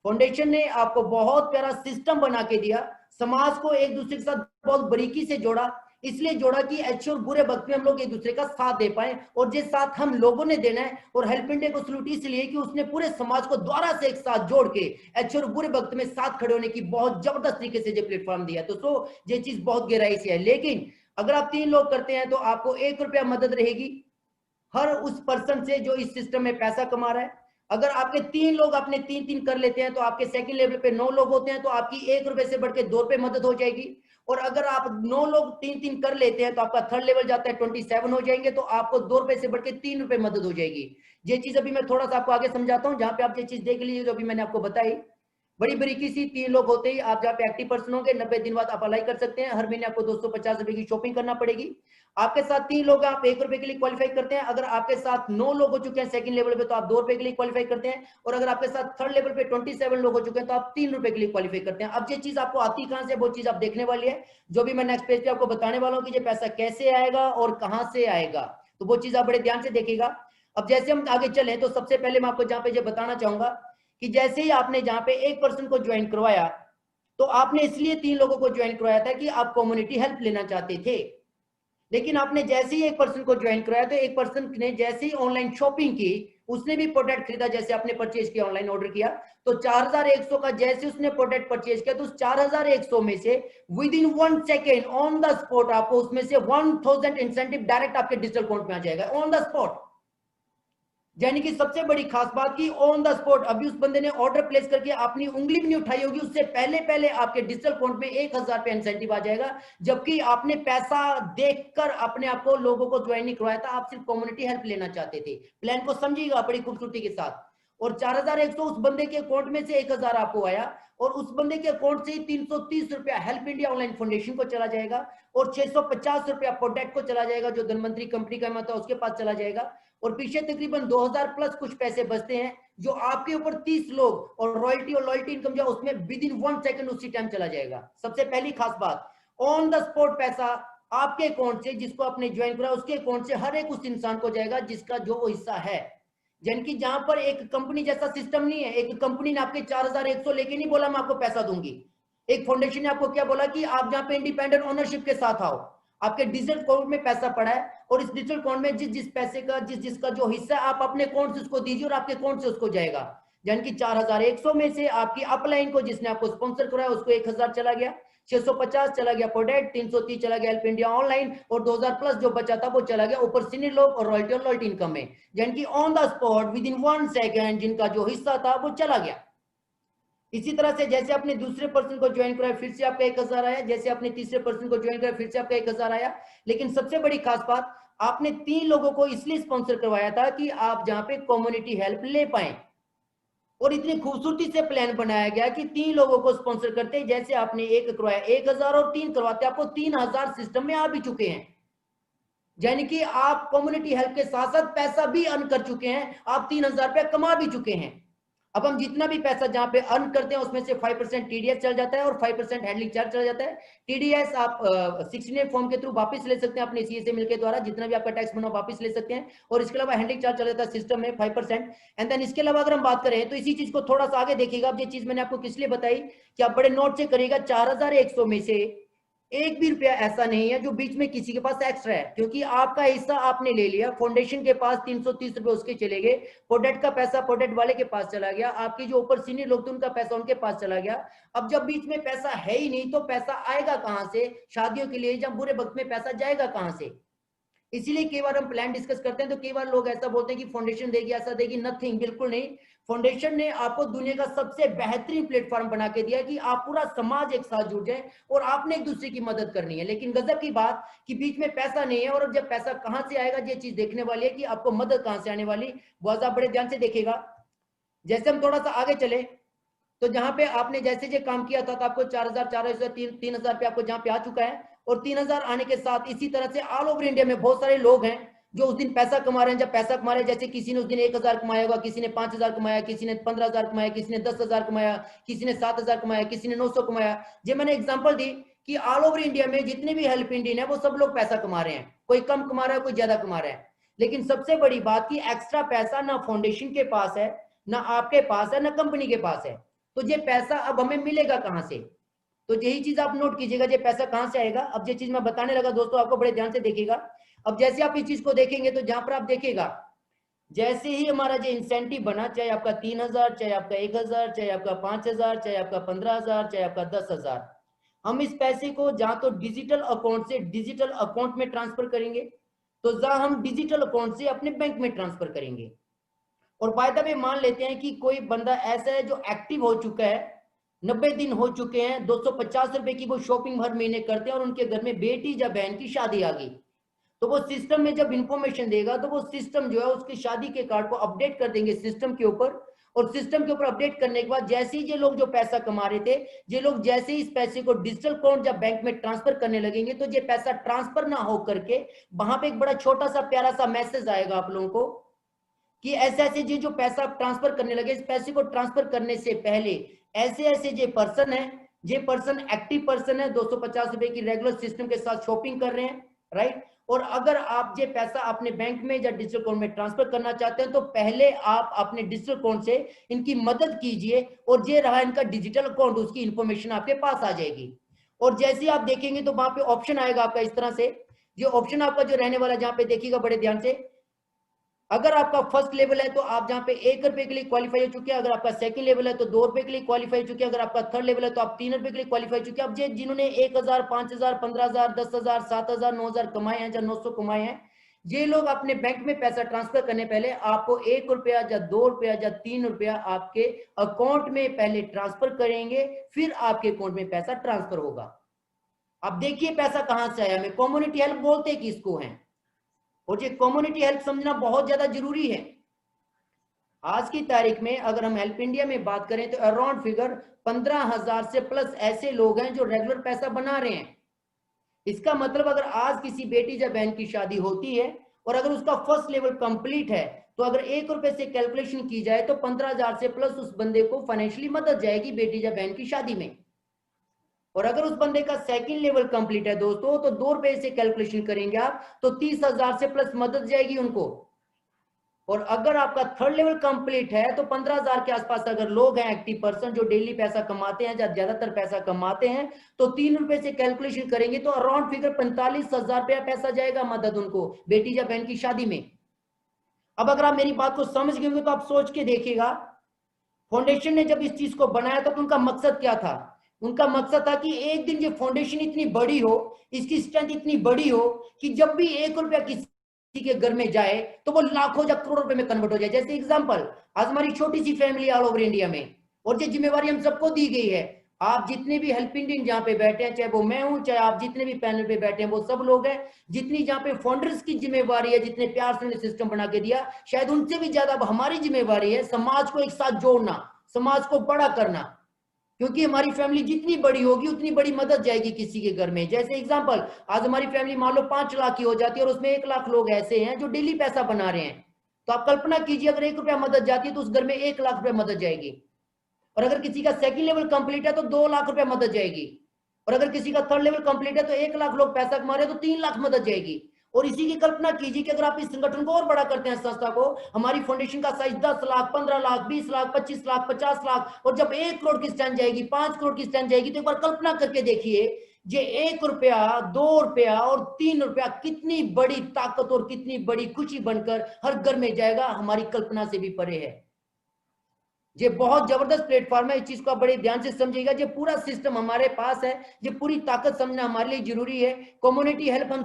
फाउंडेशन ने आपको बहुत प्यारा सिस्टम बना के दिया, समाज को एक दूसरे के साथ बहुत बारीकी से जोड़ा, इसलिए जोड़ा कि अच्छे और बुरे वक्त में हम लोग एक दूसरे का साथ दे पाए। और जिस साथ हम लोगों ने देना है, और हेल्प इंडिया को सल्यूट इसलिए कि उसने पूरे समाज को द्वारा से एक साथ जोड़ के अच्छे और बुरे वक्त में साथ खड़े होने की बहुत जबरदस्त तरीके से जो प्लेटफॉर्म दिया। तो ये चीज बहुत गहराई से है। लेकिन अगर आप 3 लोग करते हैं तो आपको 1 रुपया मदद रहेगी हर उस पर्सन से जो इस सिस्टम में पैसा कमा रहा है। अगर आपके 3 लोग अपने 3-3 कर लेते हैं तो आपके सेकंड लेवल पे 9 लोग होते हैं, तो आपकी 1 रुपए से बढ़ के 2 रुपए मदद हो जाएगी। और अगर आप 9 लोग 3-3 कर लेते हैं तो आपका थर्ड लेवल जाता है 27 हो जाएंगे, तो आपको 2 रुपए से बढ़ के 3 रुपए मदद हो जाएगी। ये चीज अभी मैं थोड़ा सा आपको आगे समझाता हूँ, जहां पे आप ये चीज देख लीजिए जो अभी मैंने आपको बताई। बड़ी बारीकी सी 3 लोग होते ही आप जहाँ पे एक्टिव पर्सन होंगे, 90 दिन बाद आप अप्लाई कर सकते हैं। हर महीने आपको 250 रुपए की शॉपिंग करना पड़ेगी। आपके साथ 3 लोग आप 1 रुपए के लिए क्वालिफाई करते हैं। अगर आपके साथ 9 लोग हो चुके हैं सेकंड लेवल पे, तो आप 2 रुपए के लिए क्वालिफाई करते हैं। और अगर आपके साथ थर्ड लेवल पे 27 लोग हो चुके हैं तो आप 3 रुपए के लिए क्वालिफाई करते हैं। अब ये चीज आपको आती कहां से, वो चीज आप देखने वाली है, जो भी मैं नेक्स्ट पेज पे आपको बताने वाला हूँ कि ये पैसा कैसे आएगा और कहां से आएगा। तो वो चीज आप बड़े ध्यान से देखिएगा। अब जैसे हम आगे चले तो सबसे पहले मैं आपको जहां पे ये बताना चाहूंगा कि जैसे ही आपने जहां पे एक पर्सन को ज्वाइन करवाया, तो आपने इसलिए 3 लोगों को ज्वाइन करवाया था कि आप कम्युनिटी हेल्प लेना चाहते थे। लेकिन आपने जैसे ही एक पर्सन को ज्वाइन कराया, तो एक पर्सन ने जैसे ही ऑनलाइन शॉपिंग की, उसने भी प्रोडक्ट खरीदा, जैसे आपने परचेज किया, ऑनलाइन ऑर्डर किया, तो 4100 का जैसे उसने प्रोडक्ट परचेज किया, तो उस 4100 में से with in 1 second on the spot आपको उसमें से 1000 इंसेंटिव डायरेक्ट आपके डिजिटल अकाउंट में आ जाएगा ऑन द स्पॉट। यानी कि सबसे बड़ी खास बात की ऑन द स्पॉट, अभी उस बंदे ने ऑर्डर प्लेस करके अपनी उंगली भी नहीं उठाई होगी, उससे पहले पहले आपके डिजिटल अकाउंट में 1000 रुपए इंसेंटिव आ जाएगा। जबकि आपने पैसा देखकर अपने आप को लोगों को ज्वाइन नहीं करवाया था, आप सिर्फ कम्युनिटी हेल्प लेना चाहते थे। प्लान को समझिएगा बड़ी खूबसूरती के साथ। और 4100 उस बंदे के अकाउंट में से 1000 आपको आया, और उस बंदे के अकाउंट से ही 330 रुपया हेल्प इंडिया ऑनलाइन फाउंडेशन को चला जाएगा, और 650 रुपया प्रोडक्ट को चला जाएगा जो धनवंतरी कंपनी का मतलब उसके पास चला जाएगा। और पीछे तकरीबन 2000 प्लस कुछ पैसे बचते हैं, जो आपके ऊपर 30 लोग और रॉयल्टी और लॉयल्टी इनकम जो उसमें विद इन 1 सेकंड उसी टाइम चला जाएगा। सबसे पहली खास बात, ऑन द स्पॉट पैसा आपके अकाउंट से, जिसको आपने ज्वाइन करा उसके अकाउंट से हर एक उस इंसान को जाएगा जिसका जो वो हिस्सा है। यानी कि जहां पर एक कंपनी जैसा सिस्टम नहीं है, एक कंपनी ने आपके 4100 लेके नहीं बोला मैं आपको पैसा दूंगी। एक फाउंडेशन ने आपको क्या बोला कि आप जहां पे इंडिपेंडेंट ओनरशिप के साथ आओ, आपके डिजिटल अकाउंट में पैसा पड़ा है, और इस डिजिटल अकाउंट में जिस जिस पैसे का जिस जिसका जो हिस्सा आप अपने अकाउंट से उसको दीजिए, और आपके अकाउंट से उसको जाएगा। यानी कि 4100 में से आपकी अपलाइन को जिसने आपको स्पॉन्सर कराया उसको 1000 चला गया, 650 चला गया प्रोडक्ट, 330 चला गया हेल्प इंडिया ऑनलाइन, और 2000 प्लस जो बचा था वो चला गया ऊपर सीनियर लोग और रॉयल्टी इनकम में। यानी कि on the spot with in 1 second जिनका जो हिस्सा था वो चला गया। इसी तरह से जैसे आपने दूसरे पर्सन को ज्वाइन कराया फिर से आपका 1000 आया, जैसे आपने तीसरे पर्सन को ज्वाइन कराया फिर से आपका 1000 आया। लेकिन सबसे बड़ी खास बात, आपने 3 लोगों को इसलिए स्पॉन्सर करवाया था कि आप जहां पे कम्युनिटी हेल्प ले पाए। और इतनी खूबसूरती से प्लान बनाया गया कि 3 लोगों को स्पॉन्सर करते, जैसे आपने एक करवाया 1000 और 3 करवाते आपको 3000 सिस्टम में आ भी चुके हैं। यानी कि आप कम्युनिटी हेल्प के साथ साथ पैसा भी अर्न कर चुके हैं, आप 3000 रुपया कमा भी चुके हैं। अब हम जितना भी पैसा जहां पे अर्न करते हैं उसमें से 5% टीडीएस चल जाता है और 5% हैंडलिंग चार्ज चला जाता है। टीडीएस आप 16 फॉर्म के थ्रू वापस ले सकते हैं अपने सीए से मिलकर द्वारा, जितना भी आपका टैक्स बना वापस ले सकते हैं। और इसके अलावा हैंडलिंग चार्ज चला जाता है सिस्टम में 5%। एंड देन इसके अलावा अगर हम बात करें तो इसी चीज को थोड़ा सा आगे देखिएगा। अब ये चीज मैंने आपको किस लिए बताई कि आप बड़े नोट से करिएगा, 4100 में से एक भी रुपया ऐसा नहीं है जो बीच में किसी के पास एक्स्ट्रा है, क्योंकि आपका हिस्सा आपने ले लिया, फाउंडेशन के पास 330 रुपए उसके चले गए, प्रोडक्ट का पैसा प्रोडक्ट वाले के पास चला गया, आपके जो ऊपर सीनियर लोग थे उनका पैसा उनके पास चला गया। अब जब बीच में पैसा है ही नहीं तो पैसा आएगा कहां से? शादियों के लिए जब बुरे वक्त में पैसा जाएगा कहां से? इसीलिए कई बार हम प्लान डिस्कस करते हैं तो कई बार लोग ऐसा बोलते हैं कि फाउंडेशन देगी, ऐसा देगी, नथिंग, बिल्कुल नहीं। फाउंडेशन ने आपको दुनिया का सबसे बेहतरीन प्लेटफॉर्म बना के दिया कि आप पूरा समाज एक साथ जुड़ जाए और आपने एक दूसरे की मदद करनी है। लेकिन गजब की बात कि बीच में पैसा नहीं है, और जब पैसा कहां से आएगा ये चीज देखने वाली है कि आपको मदद कहां से आने वाली, बहुत आप बड़े ध्यान से देखिएगा। जैसे हम थोड़ा सा आगे चले तो जहां पे आपने जैसे जो काम किया था तो आपको 4,000 4,000 3,000 पे आपको जहां पे आ चुका है, और 3,000 आने के साथ इसी तरह से ऑल ओवर इंडिया में बहुत सारे लोग हैं जो उस दिन पैसा कमा रहे हैं। जब पैसा कमा रहे हैं, जैसे किसी ने उस दिन 1,000 कमाया होगा, किसी ने 5,000 कमाया, किसी ने 15,000 कमाया, किसी ने 10,000 कमाया, किसी ने 7,000 कमाया, किसी ने 900 कमाया। जो मैंने एग्जाम्पल दी कि ऑल ओवर इंडिया में जितने भी हेल्प इंडियन है वो सब लोग पैसा कमा रहे हैं, कोई कम कमा रहा है, कोई ज्यादा कमा रहा है। लेकिन सबसे बड़ी बात की एक्स्ट्रा पैसा ना फाउंडेशन के पास है, ना आपके पास है, ना कंपनी के पास है। तो ये पैसा अब हमें मिलेगा कहां से? तो यही चीज आप नोट कीजिएगा, ये पैसा कहां से आएगा। अब ये चीज मैं बताने लगा दोस्तों, आपको बड़े ध्यान से देखिएगा। अब जैसे आप इस चीज को देखेंगे तो जहां पर आप देखिएगा, जैसे ही हमारा जो इंसेंटिव बना, चाहे आपका 3,000, चाहे आपका 1,000, चाहे आपका 5,000, चाहे आपका 15,000, चाहे आपका 10,000, हम इस पैसे को जहां तो डिजिटल अकाउंट से डिजिटल अकाउंट में ट्रांसफर करेंगे, तो जहां हम डिजिटल अकाउंट से अपने बैंक में ट्रांसफर करेंगे। और बाय द वे मान लेते हैं कि कोई बंदा ऐसा है जो एक्टिव हो चुका है, 90 दिन हो चुके हैं, 250 रुपए की वो शॉपिंग हर महीने करते हैं, और उनके घर में बेटी या बहन की शादी आ गई, तो वो सिस्टम में जब इंफॉर्मेशन देगा तो वो सिस्टम जो है उसकी शादी के कार्ड को अपडेट कर देंगे सिस्टम के ऊपर। और सिस्टम के ऊपर अपडेट करने के बाद जैसे ही ये लोग जो पैसा कमा रहे थे, ये लोग जैसे ही इस पैसे को डिजिटल अकाउंट जब बैंक में ट्रांसफर करने लगेंगे, तो ये पैसा ट्रांसफर ना हो करके वहां पे एक बड़ा छोटा सा प्यारा सा मैसेज आएगा आप लोगों को कि ऐसे ऐसे जी जो पैसा ट्रांसफर करने लगे, इस पैसे को ट्रांसफर करने से पहले ऐसे ऐसे जो पर्सन है, ये पर्सन एक्टिव पर्सन है, 250 रुपए की रेगुलर सिस्टम के साथ शॉपिंग कर रहे हैं, राइट। और अगर आप ये पैसा अपने बैंक में या डिजिटल अकाउंट में ट्रांसफर करना चाहते हैं तो पहले आप अपने डिजिटल अकाउंट से इनकी मदद कीजिए, और ये रहा इनका डिजिटल अकाउंट, उसकी इंफॉर्मेशन आपके पास आ जाएगी। और जैसे ही आप देखेंगे तो वहां पे ऑप्शन आएगा आपका इस तरह से, ये ऑप्शन आपका जो रहने वाला, जहां पे देखिएगा बड़े ध्यान से, अगर आपका फर्स्ट लेवल है तो आप जहां पे 1 रुपए के लिए क्वालिफाई हो चुके हैं, अगर आपका सेकंड लेवल है तो 2 रुपए के लिए क्वालिफाई हो चुके हैं, अगर आपका थर्ड लेवल है तो आप 3 रुपए के लिए क्वालिफाई हो चुके हैं। अब जे जिन्होंने 1,000, 5,000, 15,000, 10,000, 7,000, 9,000 कमाए हैं या 900 कमाए हैं, ये लोग अपने बैंक में पैसा ट्रांसफर करने पहले आपको 1 रुपया या 2 रुपया या 3 रुपया आपके अकाउंट में पहले ट्रांसफर करेंगे, फिर आपके अकाउंट में पैसा ट्रांसफर होगा। अब देखिए पैसा कहां से आया, हमें कम्युनिटी हेल्प बोलते किसको है, और ये कम्युनिटी हेल्प समझना बहुत ज्यादा जरूरी है। आज की तारीख में अगर हम हेल्प इंडिया में बात करें तो अराउंड फिगर 15,000 से प्लस ऐसे लोग हैं जो रेगुलर पैसा बना रहे हैं। इसका मतलब अगर आज किसी बेटी या बहन की शादी होती है और अगर उसका फर्स्ट लेवल कंप्लीट है, तो अगर 1 रुपए से कैलकुलेशन की जाए तो 15,000 से प्लस उस बंदे को फाइनेंशियली मदद जाएगी बेटी या बहन की शादी में। और अगर उस बंदे का सेकंड लेवल कंप्लीट है दोस्तों, तो 2 रुपए से कैलकुलेशन करेंगे आप तो 30,000 से प्लस मदद जाएगी उनको। और अगर आपका थर्ड लेवल कंप्लीट है तो 15,000 के आसपास अगर लोग हैं एक्टिव पर्सन जो डेली पैसा कमाते हैं या ज्यादातर पैसा कमाते हैं, तो 3 रुपए से कैलकुलेशन करेंगे तो अराउंड फिगर 45,000 रुपया पैसा जाएगा मदद उनको बेटी या बहन की शादी में। अब अगर आप मेरी बात को समझ गए तो आप सोच के देखिएगा, फाउंडेशन ने जब इस चीज को बनाया तो उनका मकसद क्या था? उनका मकसद था कि एक दिन ये फाउंडेशन इतनी बड़ी हो, इसकी स्ट्रेंथ इतनी बड़ी हो कि जब भी 1 रुपया किसी के घर में जाए तो वो लाखों या करोड़ों रुपए में कन्वर्ट हो जाए। जैसे एग्जांपल, आज हमारी छोटी सी फैमिली ऑल ओवर इंडिया में, और ये जिम्मेवारी हम सबको दी गई है। आप जितने भी हेल्प इंडियन जहां पे बैठे हैं, चाहे वो मैं हूं, चाहे आप जितने भी पैनल पे बैठे हैं वो सब लोग हैं, जितनी जहां पे फाउंडर्स की जिम्मेवारी है, जितने प्यार से उन्होंने सिस्टम बना के दिया, शायद उनसे भी ज्यादा हमारी जिम्मेवारी है समाज को एक साथ जोड़ना, समाज को बड़ा करना। क्योंकि हमारी फैमिली जितनी बड़ी होगी उतनी बड़ी मदद जाएगी किसी के घर में। जैसे एग्जांपल, आज हमारी फैमिली मान लो 5 लाख की हो जाती है और उसमें 1 लाख लोग ऐसे हैं जो डेली पैसा बना रहे हैं, तो आप कल्पना कीजिए अगर 1 रुपया मदद जाती है तो उस घर में 1 लाख रुपया मदद जाएगी। और अगर किसी का सेकंड लेवल कंप्लीट है तो 2 लाख रुपया मदद जाएगी। और अगर किसी का थर्ड लेवल कंप्लीट है तो 1 लाख लोग पैसा कमा रहे हैं तो 3 लाख मदद जाएगी। और इसी की कल्पना कीजिए कि अगर आप इस संगठन को और बड़ा करते हैं, संस्था को, हमारी फाउंडेशन का साइज 10 लाख, 15 लाख, 20 लाख, 25 लाख, 50 लाख, और जब 1 करोड़ की स्ट्रेंथ जाएगी, 5 करोड़ की स्ट्रेंथ जाएगी, तो एक बार कल्पना करके देखिए जे 1 रुपया, 2 रुपया और 3 रुपया कितनी बड़ी ताकत और कितनी बड़ी खुशी बनकर हर घर में जाएगा, हमारी कल्पना से भी परे है। ये बहुत जबरदस्त प्लेटफॉर्म है, इस चीज को आप बड़े ध्यान से समझिएगा। ये पूरा सिस्टम हमारे पास है, ये पूरी ताकत समझना हमारे लिए जरूरी है। कम्युनिटी हेल्प हम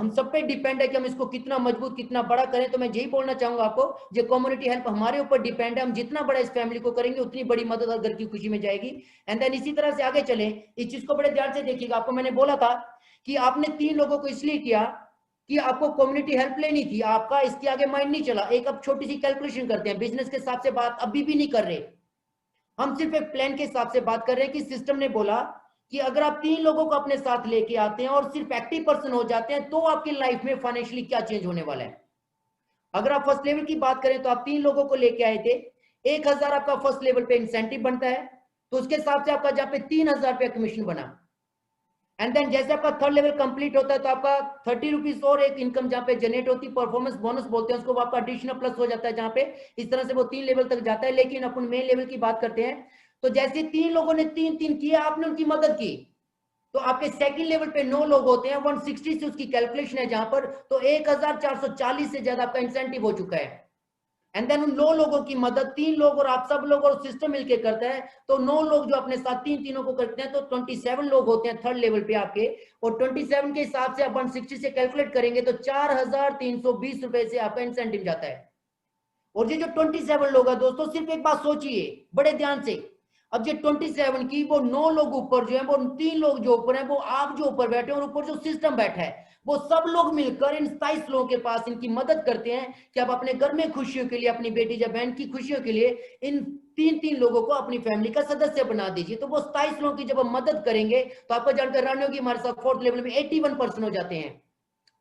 सब पे डिपेंड है कि हम इसको कितना मजबूत, कितना बड़ा करें। तो मैं यही बोलना चाहूंगा आपको, ये कम्युनिटी हेल्प हमारे ऊपर डिपेंड है। हम जितना बड़ा इस फैमिली को करेंगे उतनी बड़ी मदद हर घर की खुशी में जाएगी। एंड देन इसी तरह से आगे चले, इस चीज को बड़े ध्यान से देखिएगा। आपको मैंने बोला था कि आपने 3 लोगों को इसलिए किया कि आपको कम्युनिटी हेल्प लेनी थी, आपका इसके आगे माइंड नहीं चला। एक अब छोटी सी कैलकुलेशन करते हैं, बिजनेस के हिसाब से बात अभी भी नहीं कर रहे, हम सिर्फ एक प्लान के हिसाब से बात कर रहे हैं कि सिस्टम ने बोला कि अगर आप 3 लोगों को अपने साथ लेके आते हैं और सिर्फ एक्टिव पर्सन हो जाते हैं, तो आपकी लाइफ में फाइनेंशियली क्या चेंज होने वाला है। अगर आप फर्स्ट लेवल की बात करें तो आप 3 लोगों को लेके आए थे, 1000 आपका फर्स्ट लेवल पे इंसेंटिव बनता है, तो उसके हिसाब से आपका जहां पे 3000 रुपया कमीशन बना। एंड देन जैसे आपका थर्ड लेवल कंप्लीट होता है तो आपका 30 रुपीज और एक इनकम जहां पे जनरेट होती है, परफॉर्मेंस बोनस बोलते हैं उसको, वो आपका एडिशनल प्लस हो जाता है, जहां पे इस तरह से वो 3 लेवल तक जाता है। लेकिन अपन मेन लेवल की बात करते हैं, तो जैसे 3 लोगों ने 3-3 किया, आपने उनकी मदद की, तो आपके सेकंड लेवल पे 9 लोग होते हैं, 160 से उसकी कैलकुलेशन है जहां पर, तो 1440 से ज्यादा आपका इंसेंटिव हो चुका है। एंड देन उन 9 लोगों की मदद 3 लोग और आप सब लोग और सिस्टम मिलके करता है, तो 9 लोग जो अपने साथ तीनों को करते हैं, तो 27 लोग होते हैं थर्ड लेवल पे आपके। और 27 के हिसाब से आप 160 से कैलकुलेट करेंगे तो 4320 रुपए से आपका इंसेंटिव जाता है। और ये जो 27 लोग हैं दोस्तों, सिर्फ एक बात सोचिए बड़े ध्यान से, अब ये 27 की वो 9 लोग ऊपर जो है, वो 3 लोग जो ऊपर है, वो आप जो ऊपर बैठे हैं, और ऊपर जो सिस्टम बैठा है, वो सब लोग मिलकर इन 27 लोगों के पास इनकी मदद करते हैं कि आप अपने घर में खुशियों के लिए, अपनी बेटी या बहन की खुशियों के लिए इन 3-3 लोगों को अपनी फैमिली का सदस्य बना दीजिए। तो वो 27 लोगों की जब हम मदद करेंगे तो आपको जानकर रानियों की हमारे साथ फोर्थ लेवल में 81% हो जाते हैं,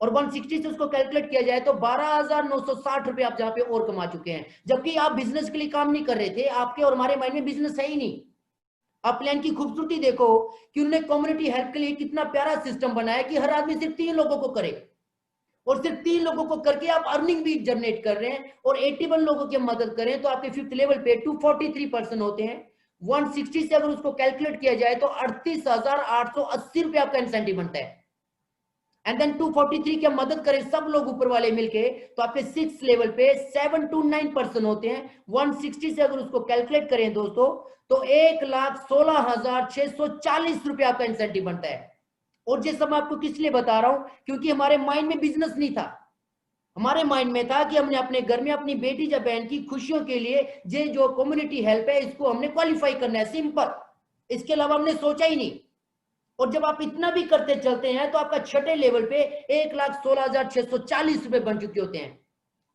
और 160 से उसको कैलकुलेट किया जाए तो 12,960 रुपए आप जहां पे और कमा चुके हैं। जबकि आप बिजनेस के लिए काम नहीं कर रहे थे, आपके और हमारे माइंड में बिजनेस है ही नहीं। आप प्लान की खूबसूरती देखो कि उन्होंने कम्युनिटी हेल्प के लिए कितना प्यारा सिस्टम बनाया कि हर आदमी सिर्फ 3 लोगों को करे, और सिर्फ 3 लोगों को करके आप अर्निंग भी जनरेट कर रहे हैं, और 81 लोगों की मदद करें तो आपके फिफ्थ लेवल पे 243% होते हैं। 160 से अगर उसको कैलकुलेट किया जाए तो 38,880 रुपए आपका इंसेंटिव बनता है। एंड देन 243 की मदद करें सब लोग ऊपर वाले मिलके, तो आपके 6 लेवल पे 729% होते हैं। 160 से अगर उसको कैलकुलेट करें दोस्तों, तो 1,16,640 रुपए आपका इंसेंटिव बनता है। और ये सब मैं आपको किस लिए बता रहा हूं, क्योंकि हमारे माइंड में बिजनेस नहीं था, हमारे माइंड में था कि हमने अपने घर में अपनी बेटी या बहन की खुशियों के लिए ये जो कम्युनिटी हेल्प है इसको हमने क्वालिफाई करना है, सिंपल। इसके अलावा हमने सोचा ही नहीं। और जब आप इतना भी करते चलते हैं तो आपका छठे लेवल पे 1,16,640 रुपए बन चुके होते हैं।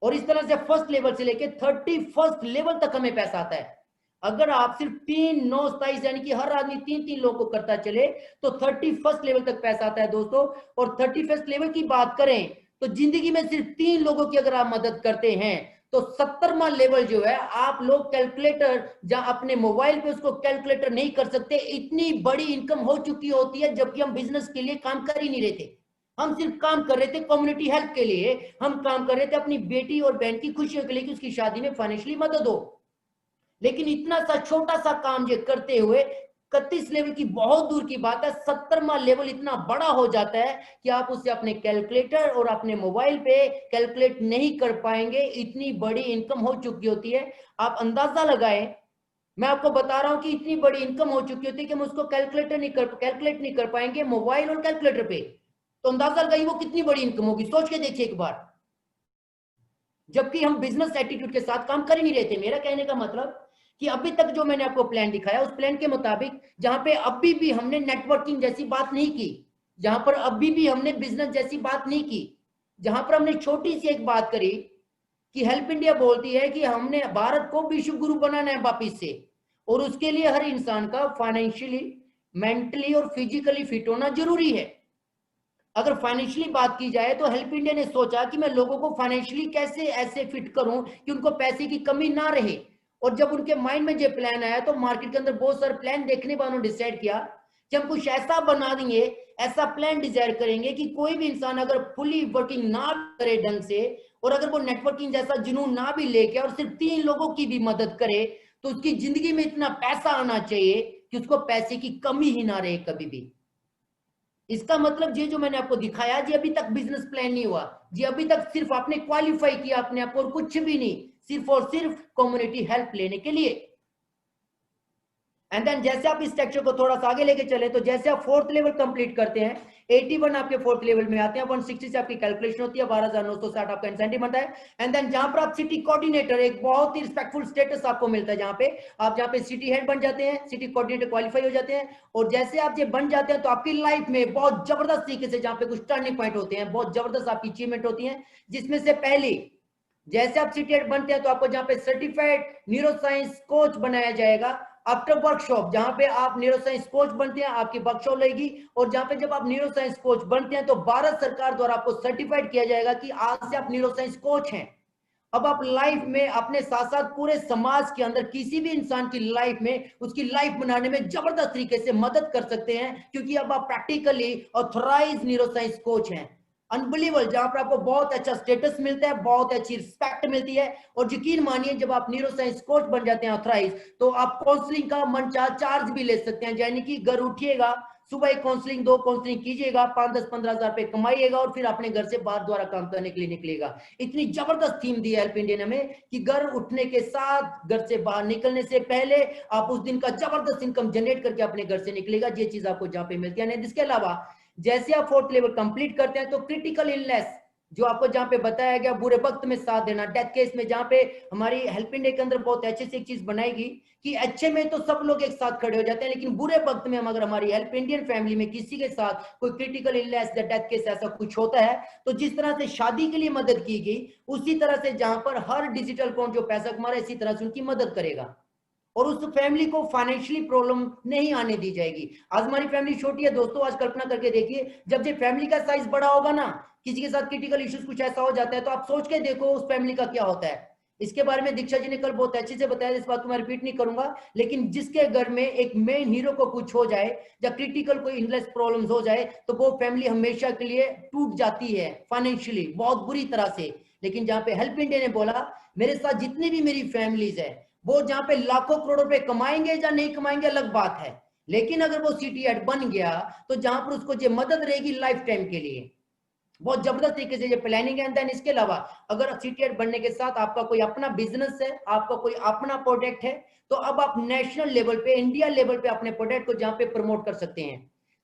और इस तरह से फर्स्ट लेवल से लेके 31st लेवल तक हमें पैसा आता है। अगर आप सिर्फ 3-9-27 यानी कि हर आदमी 3-3 लोगों को करता चले तो 31st लेवल तक पैसा आता है दोस्तों। और 31st लेवल की बात करें तो जिंदगी में सिर्फ 3 लोगों की अगर आप मदद करते हैं तो 70वां लेवल जो है, आप लोग कैलकुलेटर जहां अपने मोबाइल पे उसको कैलकुलेटर नहीं कर सकते, इतनी बड़ी इनकम हो चुकी होती है, जबकि हम बिजनेस के लिए काम कर ही नहीं रहे थे। हम सिर्फ काम कर रहे थे कम्युनिटी हेल्प के लिए, हम काम कर रहे थे अपनी बेटी और बहन की खुशियों के लिए कि उसकी शादी में फाइनेंशियली मदद हो। लेकिन इतना सा छोटा सा काम ये करते हुए 31 लेवल की बहुत दूर की बात है, 70वां लेवल इतना बड़ा हो जाता है कि आप उससे अपने कैलकुलेटर और अपने मोबाइल पे कैलकुलेट नहीं कर पाएंगे, इतनी बड़ी इनकम हो चुकी होती है। आप अंदाजा लगाएं, मैं आपको बता रहा हूं कि इतनी बड़ी इनकम हो चुकी होती है कि हम उसको कैलकुलेट नहीं कर पाएंगे मोबाइल और कैलकुलेटर पे। तो अंदाजा लगाइए वो कितनी बड़ी इनकम होगी, सोच के देखिए एक बार। जबकि हम बिजनेस एटीट्यूड के साथ काम कर ही नहीं रहे थे। मेरा कहने का मतलब कि अभी तक जो मैंने आपको प्लान दिखाया उस प्लान के मुताबिक, जहां पे अभी भी हमने नेटवर्किंग जैसी बात नहीं की, जहां पर अभी भी हमने बिजनेस जैसी बात नहीं की, जहां पर हमने छोटी सी एक बात करी कि हेल्प इंडिया बोलती है कि हमने भारत को विश्व गुरु बनाना है वापिस से, और उसके लिए हर इंसान का फाइनेंशियली, मेंटली और फिजिकली फिट होना जरूरी है। अगर फाइनेंशियली बात की जाए तो हेल्प इंडिया ने सोचा कि मैं लोगों को फाइनेंशियली कैसे ऐसे फिट करूं कि उनको पैसे की कमी ना रहे। और जब उनके माइंड में ये प्लान आया तो मार्केट के अंदर बहुत सारे प्लान देखने पर उन्होंने डिसाइड किया कि हम कुछ ऐसा बना देंगे, ऐसा प्लान डिजाइन करेंगे कि कोई भी इंसान अगर फुली वर्किंग ना करे ढंग से, और अगर वो नेटवर्किंग जैसा जुनून ना भी लेके और सिर्फ 3 लोगों की भी मदद करे, तो उसकी जिंदगी में इतना पैसा आना चाहिए कि उसको पैसे की कमी ही ना रहे कभी भी। इसका मतलब ये जो मैंने आपको दिखाया जी अभी तक बिजनेस प्लान नहीं हुआ जी, अभी तक सिर्फ आपने क्वालिफाई किया अपने आप को और कुछ भी नहीं, सिर्फ और सिर्फ कम्युनिटी हेल्प लेने के लिए। एंड देन जैसे आप इस स्ट्रक्चर को थोड़ा सा आगे लेके चले तो जैसे आप फोर्थ लेवल कंप्लीट करते हैं, 81 आपके फोर्थ लेवल में आते हैं, 160 से आपकी कैलकुलेशन होती है, 12,960 आपका इंसेंटिव बनता है। एंड देन जहां पर आप सिटी कोऑर्डिनेटर, एक बहुत ही रिस्पेक्टफुल स्टेटस आपको मिलता है, जहां पे आप जहां पे सिटी हेड बन जाते हैं, सिटी कोऑर्डिनेटर क्वालिफाई हो जाते हैं। और जैसे आप ये बन जाते हैं तो आपकी लाइफ में बहुत जबरदस्त तरीके से जहां पे कुछ टर्निंग पॉइंट होते हैं, बहुत जबरदस्त आपकी अचीवमेंट होती है, जिसमें से पहली, जैसे आप सिटी हेड बनते हैं तो आपको जहां पे सर्टिफाइड न्यूरो साइंस कोच बनाया जाएगा आफ्टर वर्कशॉप, जहां पे आप न्यूरो साइंस कोच बनते हैं, आपकी वर्कशॉप लगेगी। और जहां पे जब आप न्यूरो साइंस कोच बनते हैं तो भारत सरकार द्वारा आपको सर्टिफाइड किया जाएगा कि आज से आप न्यूरो साइंस कोच हैं। अब आप लाइफ में अपने साथ साथ पूरे समाज के अंदर किसी भी इंसान की लाइफ में उसकी लाइफ बनाने में जबरदस्त तरीके से मदद कर सकते हैं, क्योंकि अब आप practically authorize neuro science coach हैं। अनबिलीवेबल, जहां पर आपको बहुत अच्छा स्टेटस मिलता है, बहुत अच्छी रिस्पेक्ट मिलती है। और यकीन मानिए जब आप न्यूरो साइंस कोच बन जाते हैं ऑथराइज, तो आप काउंसलिंग का मन चार्ज भी ले सकते हैं, यानी कि घर उठिएगा, सुबह एक काउंसलिंग, 2 काउंसलिंग कीजिएगा, 5-10-15 हज़ार रुपए कमाइएगा और फिर अपने घर से बाहर द्वारा काम करने के लिए निकलेगा। इतनी जबरदस्त थीम दी है हेल्प इंडिया ने हमें कि घर उठने के साथ, घर से बाहर निकलने से पहले आप उस दिन का जबरदस्त इनकम जनरेट करके अपने घर से निकलेगा। ये चीज आपको जहां पे मिलती है। इसके अलावा जैसे आप फोर्थ लेवल कंप्लीट करते हैं तो क्रिटिकल इलनेस, जो आपको जहां पे बताया गया, बुरे वक्त में साथ देना, डेथ केस में, जहां पे हमारी हेल्प इंडिया के अंदर बहुत अच्छे से एक चीज बनाएगी कि अच्छे में तो सब लोग एक साथ खड़े हो जाते हैं, लेकिन बुरे वक्त में हम अगर हमारी हेल्प इंडियन फैमिली में किसी के साथ कोई क्रिटिकल इलनेस या डेथ केस ऐसा कुछ होता है, तो जिस तरह से शादी के लिए मदद की गई, उसी तरह से जहां पर हर डिजिटल अकाउंट जो पैसा कमा रहा है, इसी तरह से उनकी मदद करेगा और उस फैमिली को फाइनेंशियली प्रॉब्लम नहीं आने दी जाएगी। आज हमारी फैमिली छोटी है दोस्तों, आज कल्पना करके देखिए, जब ये फैमिली का साइज बड़ा होगा ना, किसी के साथ क्रिटिकल इश्यूज कुछ ऐसा हो जाता है, तो आप सोच के देखो उस फैमिली का क्या होता है। इसके बारे में दीक्षा जी ने कल बहुत अच्छे से बताया, इस बात को मैं रिपीट नहीं करूंगा, लेकिन जिसके घर में एक मेन हीरो को कुछ हो जाए या क्रिटिकल कोई इलनेस प्रॉब्लम्स हो जाए, तो वो फैमिली हमेशा के लिए टूट जाती है फाइनेंशियली बहुत बुरी तरह से। लेकिन जहां पे हेल्प इंडिया ने बोला, मेरे साथ जितनी भी मेरी फैमिलीज है, वो जहां पे लाखों करोड़ रुपए कमाएंगे या नहीं कमाएंगे अलग बात है, लेकिन अगर वो सिटी हेड बन गया तो जहां पर उसको ये मदद रहेगी लाइफ टाइम के लिए। बहुत जबरदस्त तरीके से ये प्लानिंग है। देन इसके अलावा अगर सिटी हेड बनने के साथ आपका कोई अपना बिजनेस है, आपका कोई अपना प्रोडक्ट है, तो अब आप नेशनल लेवल पे, इंडिया लेवल पे अपने प्रोडक्ट को जहां पे प्रमोट कर सकते हैं।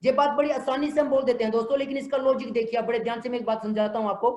ये बात बड़ी आसानी से हम बोल देते हैं दोस्तों, लेकिन इसका लॉजिक देखिए, आप बड़े ध्यान से मैं एक बात समझाता हूं आपको।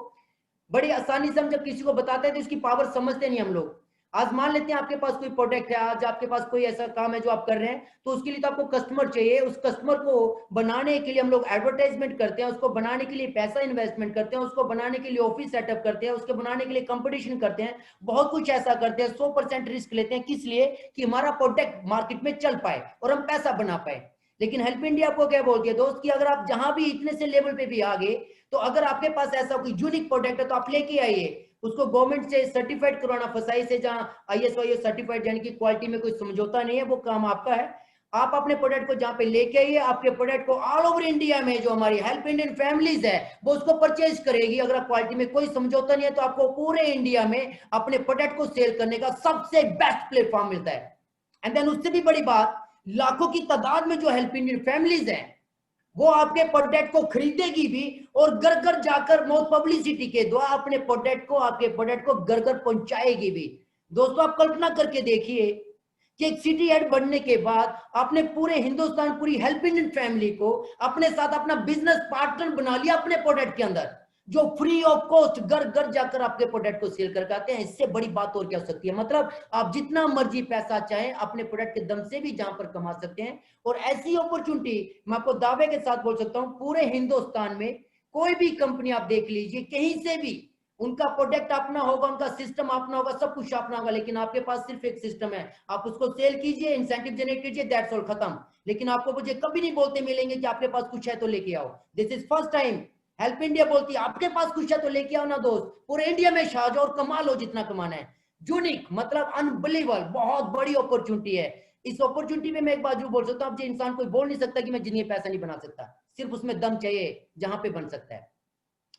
बड़ी आसानी से हम जब किसी को बताते हैं तो इसकी पावर समझते नहीं हम लोग। आज मान लेते हैं आपके पास कोई प्रोडक्ट है, आज आपके पास कोई ऐसा काम है जो आप कर रहे हैं, तो उसके लिए तो आपको कस्टमर चाहिए। उस कस्टमर को बनाने के लिए हम लोग एडवर्टाइजमेंट करते हैं, उसको बनाने के लिए पैसा इन्वेस्टमेंट करते हैं, उसको बनाने के लिए ऑफिस सेटअप करते हैं, उसके बनाने के लिए कंपटीशन करते हैं, बहुत कुछ ऐसा करते हैं, 100% रिस्क लेते हैं। किस लिए? कि हमारा प्रोडक्ट मार्केट में चल पाए और हम पैसा बना पाए। लेकिन हेल्प इंडिया आपको क्या बोलती है दोस्त, कि अगर आप जहां भी इतने से लेवल पे भी आ गए, तो अगर आपके पास ऐसा कोई यूनिक प्रोडक्ट है तो आप लेके आइए, उसको गवर्नमेंट से सर्टिफाइड करवाना, फसाई से, जहां ISO सर्टिफाइड, यानी कि क्वालिटी में कोई समझौता नहीं है, वो काम आपका है। आप अपने प्रोडक्ट को जहां पे लेके आइए, आपके प्रोडक्ट को ऑल ओवर इंडिया में जो हमारी हेल्प इंडियन फैमिलीज है वो उसको परचेज करेगी। अगर क्वालिटी में कोई समझौता नहीं है तो आपको पूरे इंडिया में अपने प्रोडक्ट को सेल करने का सबसे बेस्ट प्लेटफॉर्म मिलता है। एंड देन उससे भी बड़ी बात, लाखों की तादाद में जो हेल्प इंडियन फैमिलीज हैं, वो आपके प्रोडक्ट को खरीदेगी भी और घर घर जाकर बहुत पब्लिसिटी के द्वारा अपने प्रोडक्ट को, आपके प्रोडक्ट को घर घर पहुंचाएगी भी। दोस्तों आप कल्पना करके देखिए कि एक सिटी हेड बनने के बाद आपने पूरे हिंदुस्तान, पूरी हेल्प इंडियन फैमिली को अपने साथ अपना बिजनेस पार्टनर बना लिया अपने प्रोडक्ट के अंदर, जो फ्री ऑफ कॉस्ट घर घर जाकर आपके प्रोडक्ट को सेल करके आते हैं। इससे बड़ी बात और क्या हो सकती है? मतलब आप जितना मर्जी पैसा चाहें अपने प्रोडक्ट के दम से भी जहां पर कमा सकते हैं। और ऐसी अपॉर्चुनिटी मैं आपको दावे के साथ बोल सकता हूं, पूरे हिंदुस्तान में कोई भी कंपनी आप देख लीजिए, कहीं से भी, उनका प्रोडक्ट अपना होगा, उनका सिस्टम अपना होगा, सब कुछ अपना होगा, लेकिन आपके पास सिर्फ एक सिस्टम है, आप उसको सेल कीजिए, इंसेंटिव जनरेट कीजिए, दैट्स ऑल, खत्म। लेकिन आपको मुझे कभी नहीं बोलते मिलेंगे कि आपके पास कुछ है तो लेके आओ। This is first time help India बोलती है आपके पास कुछ है तो लेके आओ ना दोस्त, पूरे इंडिया में छा जाओ और कमा लो जितना कमाना है। यूनिक मतलब अनबिलीवेबल, बहुत बड़ी अपॉर्चुनिटी है। इस अपॉर्चुनिटी में मैं एक बात जो बोल सकता हूँ, अब जो इंसान कोई बोल नहीं सकता कि मैं जिंदगी में पैसा नहीं बना सकता, सिर्फ उसमें दम चाहिए जहां पे बन सकता है।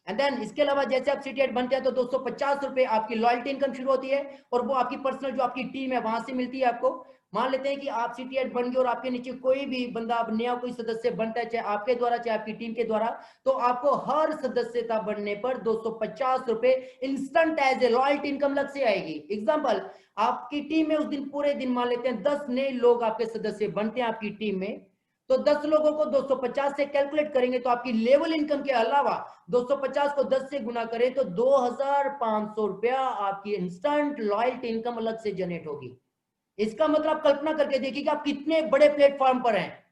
एंड देन इसके अलावा जैसे आप सिटी हेड बनते हैं तो 250 रुपए आपकी लॉयल्टी इनकम शुरू होती है, और वो आपकी पर्सनल जो आपकी टीम है वहां से मिलती है आपको। मान लेते हैं कि आप सिटी हेड बन गए और आपके नीचे कोई भी बंदा, अब नया कोई सदस्य बनता है, चाहे आपके द्वारा चाहे आपकी टीम के द्वारा, तो आपको हर सदस्यता बनने पर 250 रुपए instant as a royalty income अलग से आएगी। एग्जांपल, आपकी टीम में उस दिन पूरे दिन मान लेते हैं 10 नए लोग आपके सदस्य बनते हैं आपकी टीम में, तो 10 लोगों को 250 से कैलकुलेट करेंगे तो आपकी लेवल इनकम के अलावा 250 को 10 से गुना करें तो 2500 रुपया आपकी इंस्टेंट लॉयल्टी इनकम अलग से जनरेट होगी। इसका मतलब आप कल्पना करके देखिए कि आप कितने बड़े प्लेटफॉर्म पर हैं।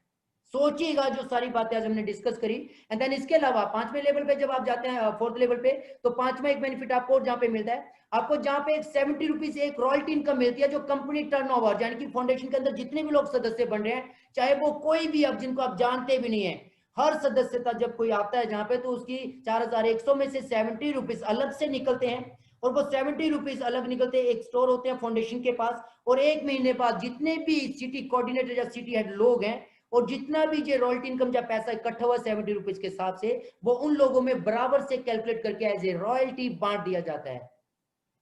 सोचिएगा जो सारी बातें आज हमने डिस्कस करी। एंड देन इसके अलावा 5वें लेवल पे जब आप जाते हैं 4th लेवल पे, तो 5वां एक बेनिफिट आपको और जहां पे मिलता है, आपको जहां पे एक 70 रुपीज एक रॉयल्टी इनकम मिलती है जो कंपनी टर्नओवर, यानी कि फाउंडेशन के अंदर जितने भी लोग सदस्य बन रहे हैं, चाहे वो कोई भी अब जिनको आप जानते भी नहीं है, हर सदस्यता जब कोई आता है जहां पे, तो उसकी 4100 में से 70 रुपीज अलग से निकलते हैं, और वो 70 रुपीज अलग निकलते हैं, एक स्टोर होते हैं फाउंडेशन के पास, और एक महीने बाद जितने भी सिटी कोऑर्डिनेटर या सिटी हेड लोग हैं और जितना भी जो रॉयल्टी इनकम का पैसा इकट्ठा हुआ 70 रुपीज के हिसाब से, वो उन लोगों में बराबर से कैलकुलेट करके एज ए रॉयल्टी बांट दिया जाता है।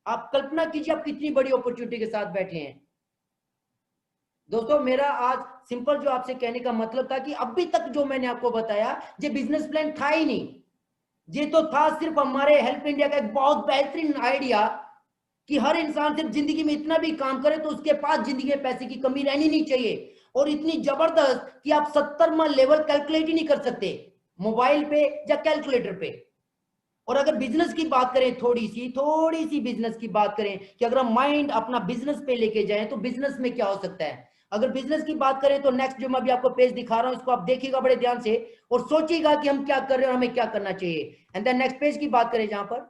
आप कल्पना कीजिए आप कितनी बड़ी अपॉर्चुनिटी के साथ बैठे हैं। दोस्तों मेरा आज सिंपल जो आपसे कहने का मतलब था कि अभी तक जो मैंने आपको बताया ये बिजनेस प्लान था ही नहीं, ये तो था सिर्फ हमारे हेल्प इंडिया का एक बहुत बेहतरीन आइडिया कि हर इंसान सिर्फ जिंदगी में इतना भी काम करे तो उसके पास जिंदगी में पैसे की कमी रहनी नहीं चाहिए, और इतनी जबरदस्त कि आप 70वां लेवल कैलकुलेट ही नहीं कर सकते मोबाइल पे या कैलकुलेटर पे। और अगर बिजनेस की बात करें, थोड़ी सी बिजनेस की बात करें कि अगर हम माइंड अपना बिजनेस पे लेके जाएं तो बिजनेस में क्या हो सकता है। अगर बिजनेस की बात करें तो नेक्स्ट जो मैं अभी आपको पेज दिखा रहा हूं इसको आप देखिएगा बड़े ध्यान से और सोचिएगा कि हम क्या कर रहे हैं और हमें क्या करना चाहिए। एंड देन नेक्स्ट पेज की बात करें जहां पर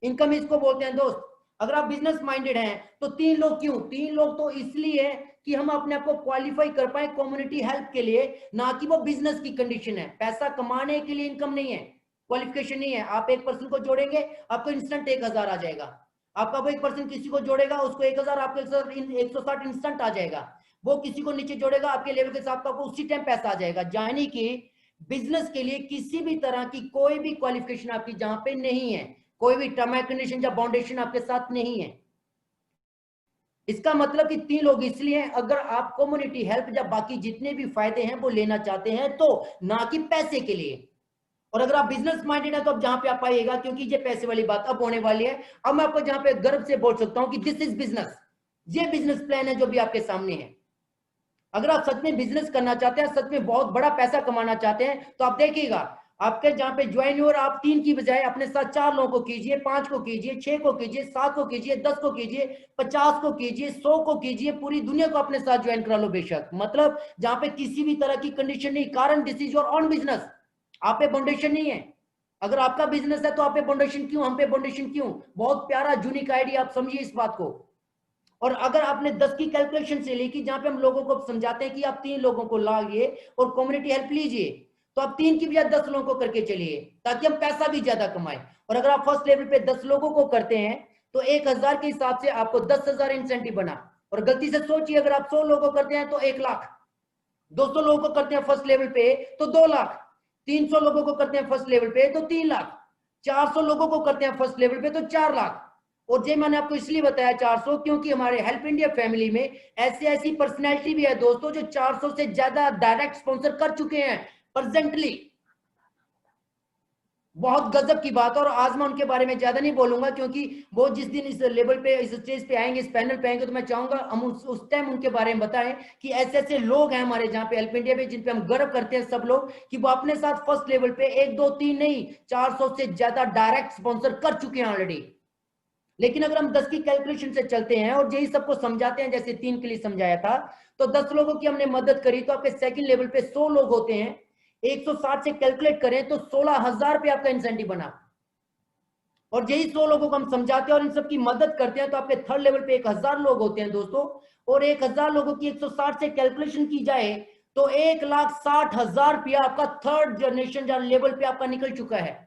इनकम इसको बोलते हैं दोस्त। अगर आप बिजनेस माइंडेड हैं तो 3 लोग क्यों? 3 लोग तो इसलिए कि हम अपने आप को क्वालिफाई कर पाए कम्युनिटी हेल्प के लिए, ना कि वो बिजनेस की कंडीशन है। पैसा कमाने के लिए इनकम नहीं है, क्वालिफिकेशन नहीं है। आप एक पर्सन को जोड़ेंगे आपको इंस्टेंट 1000 आ जाएगा, आपका वो एक पर्सन किसी को जोड़ेगा उसको 1000, आपको 160 इंस्टेंट आ जाएगा, वो किसी को नीचे जोड़ेगा आपके लेवल के हिसाब से आपको उसी टाइम पैसा आ जाएगा। यानी कि बिजनेस के लिए किसी भी तरह की कोई भी क्वालिफिकेशन आपकी जहां पे नहीं है, कोई भी टर्म एंड कंडीशन या बाउंडेशन आपके साथ नहीं है। इसका मतलब कि 3 लोग इसलिए हैं अगर आप कम्युनिटी हेल्प या बाकी जितने भी फायदे हैं वो लेना चाहते हैं, तो ना कि पैसे के लिए। और अगर आप बिजनेस माइंडेड है तो अब जहां पे आप आइएगा, क्योंकि ये पैसे वाली बात अब होने वाली है। अब मैं आपको जहां पे गर्व से बोल सकता हूं कि दिस इज बिजनेस, ये बिजनेस प्लान है जो भी आपके सामने है। अगर आप सच में बिजनेस करना चाहते हैं, सच में बहुत बड़ा पैसा कमाना चाहते हैं, तो आप देखिएगा आपके जहां पे ज्वाइन हो, आप 3 की बजाय अपने साथ 4 लोगों को कीजिए, 5 को कीजिए, 6 को कीजिए, 7 को कीजिए, 10 को कीजिए, 50 को कीजिए, 100 को कीजिए, पूरी दुनिया को अपने साथ ज्वाइन करा लो बेशक। मतलब जहां पे किसी भी तरह की कंडीशन नहीं, कारण this is your on business, आप पे फाउंडेशन नहीं है। अगर आपका बिजनेस है तो आप पे फाउंडेशन क्यों, हम पे फाउंडेशन क्यों? बहुत प्यारा यूनिक आइडिया, आप समझिए इस बात को। और अगर आपने 10 की कैलकुलेशन से ली कि जहां पे हम लोगों को समझाते हैं कि आप 3 लोगों को लाइए और कम्युनिटी हेल्प लीजिए, तो आप 3 की बजाय 10 लोगों को करके चलिए ताकि हम पैसा भी ज्यादा कमाएं। और अगर आप फर्स्ट लेवल पे 10 लोगों को करते हैं तो 1000 के हिसाब से आपको 10,000 इंसेंटिव बना। और गलती से सोचिए अगर आप 100 लोगों को करते हैं तो 1 लाख, 200 लोगों को करते हैं फर्स्ट लेवल पे तो 2 लाख, 300 लोगों को करते हैं फर्स्ट लेवल पे तो 3 लाख, 400 लोगों को करते हैं फर्स्ट लेवल पे तो 4 लाख। और ये मैंने आपको इसलिए बताया 400 क्योंकि हमारे हेल्प इंडिया फैमिली में ऐसी पर्सनैलिटी भी है दोस्तों जो 400 से ज्यादा डायरेक्ट स्पॉन्सर कर चुके हैं प्रेजेंटली। बहुत गजब की बात है। और आज मैं उनके बारे में ज्यादा नहीं बोलूंगा क्योंकि वो जिस दिन इस लेवल पे इस स्टेज पे आएंगे, इस पैनल पे आएंगे, तो मैं चाहूंगा हम उस टाइम उनके बारे में बताएं कि ऐसे लोग हैं हमारे जहां पे हेल्प इंडिया में जिन पे हम गर्व करते हैं सब लोग, कि वो अपने साथ फर्स्ट लेवल पे 1 2 3 नहीं 400 से ज्यादा डायरेक्ट स्पॉन्सर कर चुके हैं ऑलरेडी। लेकिन अगर हम 10 की कैलकुलेशन से चलते हैं और यही सबको समझाते हैं जैसे 3 के लिए समझाया था, तो 10 लोगों की हमने मदद करी तो आपके सेकंड लेवल पे 100 लोग होते हैं, 160 से कैलकुलेट करें तो 16,000 पे आपका इंसेंटिव बना। और यही 100 लोगों को हम समझाते हैं और इन सबकी मदद करते हैं तो आपके थर्ड लेवल पे 1000 लोग होते हैं दोस्तों। और 1000 लोगों की 160 से कैलकुलेशन की जाए तो 1,60,000 रुपया आपका थर्ड जनरेशन या लेवल पे आपका निकल चुका है।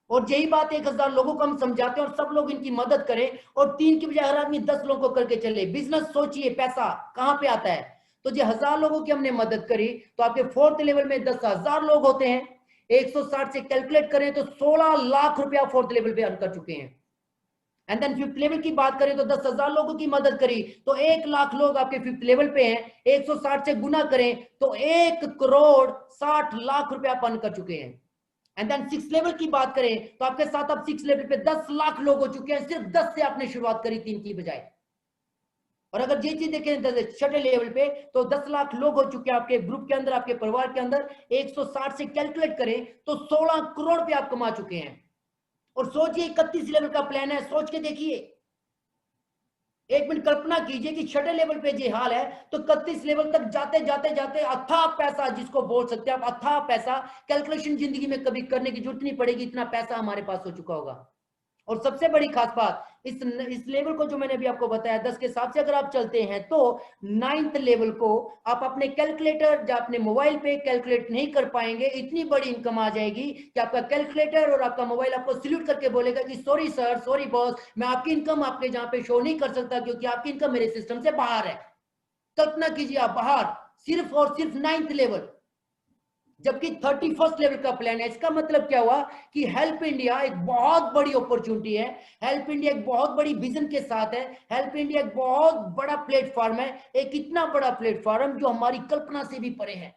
और यही बात 1000 लोगों को हम समझाते हैं और सब लोग इनकी मदद करें और 3 की बजाय हर आदमी 10 लोगों को करके चले। बिजनेस सोचिए पैसा कहां पे आता है। तो जो 1000 लोगों की हमने मदद करी तो आपके फोर्थ लेवल में 10,000 लोग होते हैं, 160 से कैलकुलेट करें तो 16 लाख रुपया फोर्थ लेवल पे अर्न कर चुके हैं। एंड देन फिफ्थ लेवल की बात करें तो 10,000 लोगों की मदद करी तो 1 लाख लोग आपके फिफ्थ लेवल पे हैं, 160 से गुना करें तो 1 करोड़ 60 लाख रुपया अपन कर चुके हैं। एंड देन सिक्स लेवल की बात करें तो आपके साथ अब सिक्स लेवल पे 10 लाख लोग हो चुके हैं, सिर्फ 10 से आपने शुरुआत करी 3 की बजाय। और अगर ये चीज देखें छठे लेवल पे तो 10 लाख लोग हो चुके हैं आपके ग्रुप के अंदर, आपके परिवार के अंदर, 160 से कैलकुलेट करें तो 16 करोड़ पे आप कमा चुके हैं। और सोचिए 31 लेवल का प्लान है, सोच के देखिए, एक मिनट कल्पना कीजिए कि छठे लेवल पे ये हाल है तो 31 लेवल तक जाते जाते जाते अथाह पैसा, जिसको बोल सकते हैं आप अथाह पैसा, कैलकुलेशन जिंदगी में कभी करने की जरूरत नहीं पड़ेगी, इतना पैसा हमारे पास हो चुका होगा। और सबसे बड़ी खास बात, इस लेवल को जो मैंने अभी आपको बताया 10 के हिसाब से अगर आप चलते हैं तो 9th लेवल को आप अपने कैलकुलेटर या अपने मोबाइल पे कैलकुलेट नहीं कर पाएंगे, इतनी बड़ी इनकम आ जाएगी कि आपका कैलकुलेटर और आपका मोबाइल आपको सल्यूट करके बोलेगा कि सॉरी सर, सॉरी बॉस, मैं आपकी इनकम आपके जहां पे शो नहीं कर सकता क्योंकि आपकी इनकम मेरे सिस्टम से बाहर है। कल्पना कीजिए आप बाहर, सिर्फ और सिर्फ 9th लेवल, जबकि 31st लेवल का प्लान है। इसका मतलब क्या हुआ कि हेल्प इंडिया एक बहुत बड़ी अपॉर्चुनिटी है, हेल्प इंडिया एक बहुत बड़ी विजन के साथ है, हेल्प इंडिया एक बहुत बड़ा प्लेटफॉर्म है, एक इतना बड़ा प्लेटफॉर्म जो हमारी कल्पना से भी परे है।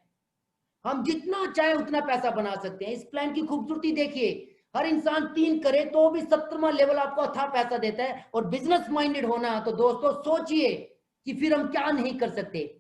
हम जितना चाहे उतना पैसा बना सकते हैं। इस प्लान की खूबसूरती देखिए, हर इंसान 3 करे तो भी 70वां लेवल आपको अथाह पैसा देता है। और बिजनेस माइंडेड होना तो दोस्तों सोचिए कि फिर हम क्या नहीं कर सकते।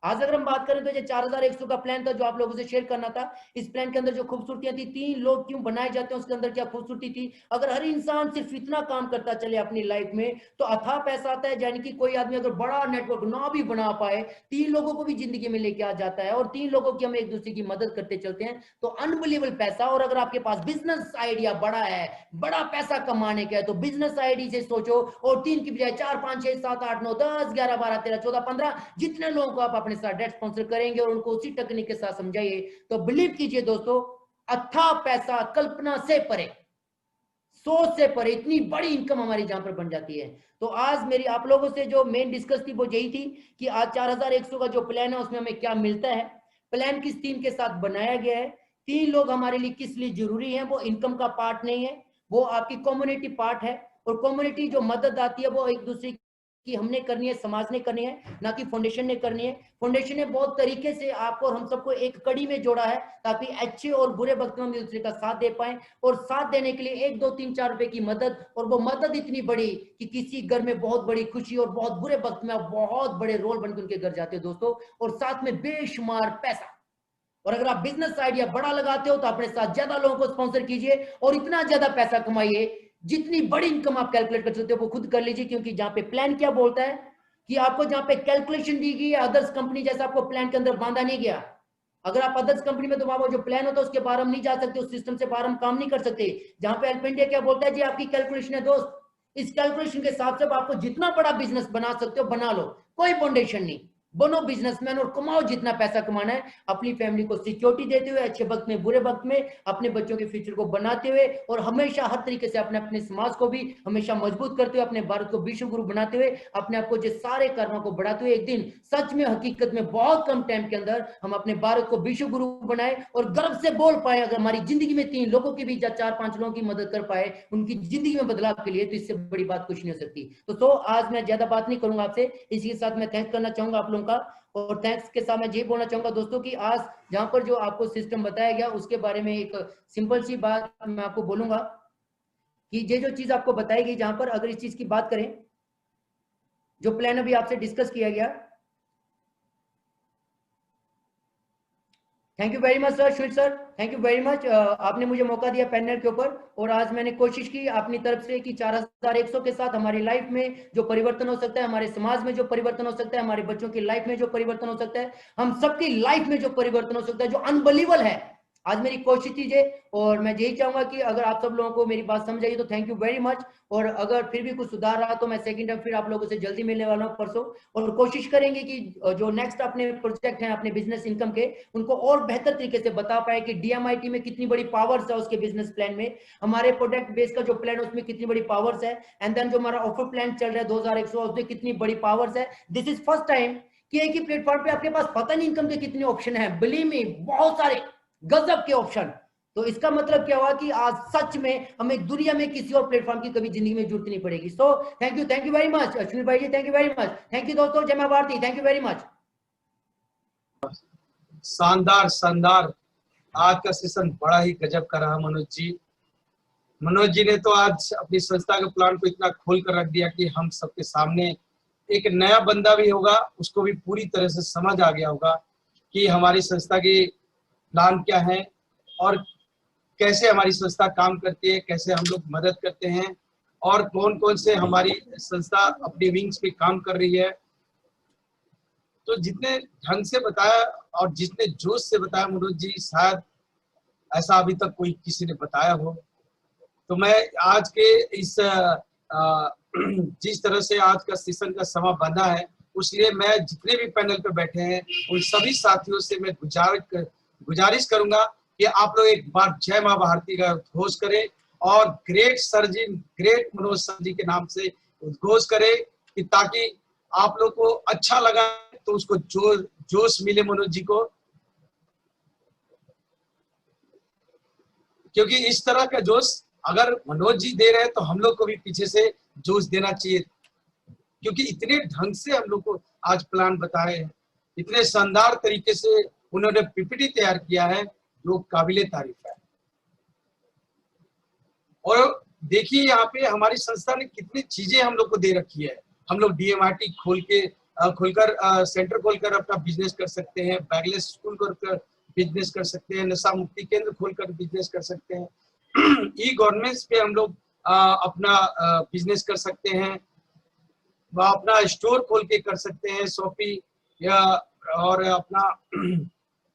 आज अगर हम बात करें तो ये 4100 का प्लान था जो आप लोगों से शेयर करना था। इस प्लान के अंदर जो खूबसूरतियां थी, 3 लोग क्यों बनाए जाते हैं उसके अंदर क्या खूबसूरती थी, अगर हर इंसान सिर्फ इतना काम करता चले अपनी लाइफ में तो अथाह पैसा आता है। यानी कि कोई आदमी अगर बड़ा नेटवर्क ना भी बना पाए, 3 लोगों को भी जिंदगी में लेके आ जाता है और 3 लोगों की हम एक दूसरे की मदद करते चलते हैं तो अनबिलीवेबल पैसा। और अगर आपके पास बिजनेस आइडिया बड़ा है, बड़ा पैसा कमाने का है तो बिजनेस आइडिया से सोचो और 3 की बजाय 4 5 6 7 8 9 10 11 12 13 14 15 जितने लोगों को आप अपने साथ डेट स्पॉन्सर करेंगे और उनको उसी टेक्निक के साथ समझाइए तो बिलीव कीजिए दोस्तों, अथाह पैसा कल्पना से परे, सोच से परे इतनी बड़ी इनकम हमारी जहां पर बन जाती है। तो आज मेरी आप लोगों से जो मेन डिस्कस थी वो यही थी कि आज 4100 का जो प्लान है उसमें हमें क्या मिलता है, प्लान किस थीम के साथ बनाया गया है, 3 लोग हमारे लिए किस लिए जरूरी है, वो इनकम का पार्ट नहीं है, वो आपकी कम्युनिटी पार्ट है। और कम्युनिटी जो मदद आती है वो एक दूसरे कि हमने करनी है, समाज ने करनी है, ना कि फाउंडेशन ने करनी है। फाउंडेशन ने बहुत तरीके से आपको और हम सबको एक कड़ी में जोड़ा है ताकि अच्छे और बुरे वक्त में हम एक दूसरे का साथ दे पाए। और साथ देने के लिए 1 2 3 4 रुपए की मदद, और वो मदद इतनी बड़ी कि किसी घर में बहुत बड़ी खुशी और बहुत बुरे वक्त में आप बहुत बड़े रोल बनकर उनके घर जाते हो दोस्तों, और साथ में बेशुमार पैसा। और अगर आप बिजनेस आइडिया बड़ा लगाते हो तो अपने साथ ज्यादा लोगों को स्पॉन्सर कीजिए और इतना ज्यादा पैसा कमाइए, जितनी बड़ी इनकम आप कैलकुलेट कर सकते हो वो खुद कर लीजिए। क्योंकि जहां पे प्लान क्या बोलता है कि आपको जहां पे कैलकुलेशन दी गई है अदर्स कंपनी जैसा आपको प्लान के अंदर बांधा नहीं गया। अगर आप अदर्स कंपनी में तो वहां जो प्लान होता है उसके बाहर हम नहीं जा सकते, उस सिस्टम से बाहर हम काम नहीं कर सकते। जहां पे हेल्प इंडिया क्या बोलता है, जी आपकी कैलकुलेशन है दोस्त, इस कैलकुलेशन के हिसाब से आपको जितना बड़ा बिजनेस बना सकते हो बना लो, कोई फाउंडेशन नहीं, बनो बिजनेसमैन और कमाओ जितना पैसा कमाना है, अपनी फैमिली को सिक्योरिटी देते हुए, अच्छे वक्त में बुरे वक्त में, अपने बच्चों के फ्यूचर को बनाते हुए, और हमेशा हर तरीके से अपने अपने समाज को भी हमेशा मजबूत करते हुए, अपने भारत को विश्व गुरु बनाते हुए, अपने आप को जो सारे कर्मों को बढ़ाते हुए एक दिन सच में हकीकत में बहुत कम टाइम के अंदर हम अपने भारत को विश्व गुरु बनाए और गर्व से बोल पाए अगर हमारी जिंदगी में 3 लोगों की भी या 4 5 लोगों की मदद कर पाए उनकी जिंदगी में बदलाव के लिए, तो इससे बड़ी बात कुछ नहीं हो सकती। तो आज मैं ज्यादा बात नहीं करूंगा आपसे, इसी के साथ मैं थैंक करना चाहूंगा आप लोगों का। और थैंक्स के साथ मैं ये बोलना चाहूंगा दोस्तों कि आज जहां पर जो आपको सिस्टम बताया गया उसके बारे में एक सिंपल सी बात मैं आपको बोलूंगा कि ये जो चीज आपको बताई गई, जहां पर अगर इस चीज की बात करें, जो प्लान अभी आपसे डिस्कस किया गया, thank you very much sir, Shwet sir, thank you very much. आपने मुझे मौका दिया पैनल के ऊपर और आज मैंने कोशिश की अपनी तरफ से कि 4100 के साथ हमारी लाइफ में जो परिवर्तन हो सकता है, हमारे समाज में जो परिवर्तन हो सकता है, हमारे बच्चों की लाइफ में जो परिवर्तन हो सकता है, हम सबकी लाइफ में जो परिवर्तन हो सकता है, जो अनबिलीवेबल है, आज मेरी कोशिश थी। और मैं यही चाहूंगा कि अगर आप सब लोगों को मेरी बात समझ आई तो थैंक यू वेरी मच। और अगर फिर भी कुछ सुधार रहा तो मैं सेकंड टाइम फिर आप लोगों से जल्दी मिलने वाला हूँ परसों, और कोशिश करेंगे कि जो नेक्स्ट अपने प्रोजेक्ट हैं अपने बिजनेस इनकम के, उनको और बेहतर तरीके से बता पाए कि डीएमआईटी में कितनी बड़ी पावर्स है उसके बिजनेस प्लान में, हमारे प्रोडक्ट बेस का जो प्लान है उसमें कितनी बड़ी पावर्स है, एंड देन जो हमारा ऑफर प्लान चल रहा है 2100 उसमें कितनी बड़ी पावर्स है। दिस इज फर्स्ट टाइम कि एक ही प्लेटफॉर्म पे आपके पास पता नहीं इनकम के कितने ऑप्शन है, बिलीव मी बहुत सारे गजब के ऑप्शन। तो इसका मतलब क्या हुआ कि आज सच में हमें दुनिया में किसी और प्लेटफॉर्म की कभी जिंदगी में जरूरत नहीं पड़ेगी। So thank you very much Ashwin भाई ji, thank you very much, thank you दोस्तों, जय मां Bharati, thank you very much. शानदार शानदार, आज का सेशन बड़ा ही गजब का रहा मनोज जी। मनोज जी ने तो आज अपनी संस्था के प्लान को इतना खोल कर रख दिया कि हम सबके सामने एक नया बंदा भी होगा, उसको भी पूरी तरह से समझ आ गया होगा कि हमारी संस्था के प्लान क्या है और कैसे हमारी संस्था काम करती है, कैसे हम लोग मदद करते हैं और कौन कौन से हमारी संस्था अपनी विंग्स पे काम कर रही है। तो जितने ढंग से बताया और जितने जोश से बताया मनोज जी, शायद ऐसा अभी तक कोई किसी ने बताया हो। तो मैं आज के इस जिस तरह से आज का सेशन का समा बंधा है, उसलिए मैं जितने भी पैनल पे बैठे हैं उन सभी साथियों से मैं गुजारिश करूंगा कि आप लोग एक बार जय मां भारती का उद्घोष करें और ग्रेट सर जी, ग्रेट मनोज सर जी के नाम से उद्घोष करें कि ताकि आप लोग को अच्छा लगा तो उसको जोश मिले मनोज जी को, क्योंकि इस तरह का जोश अगर मनोज जी दे रहे हैं तो हम लोग को भी पीछे से जोश देना चाहिए, क्योंकि इतने ढंग से हम लोग को आज प्लान बताए हैं, इतने शानदार तरीके से उन्होंने पीपीटी तैयार किया है, जो काबिले तारीफ है। और देखिए यहाँ पे हमारी संस्था ने कितनी चीजें हम लोग को दे रखी है। हम लोग डीएमआरटी खोलकर सेंटर खोलकर अपना बिजनेस कर सकते हैं, बैगलेस स्कूल खोलकर बिजनेस कर सकते हैं, नशा मुक्ति केंद्र खोलकर बिजनेस कर सकते हैं, ई गवर्नमेंट्स पे हम लोग अपना बिजनेस कर सकते हैं, अपना स्टोर खोल के कर सकते हैं शॉपी, या और अपना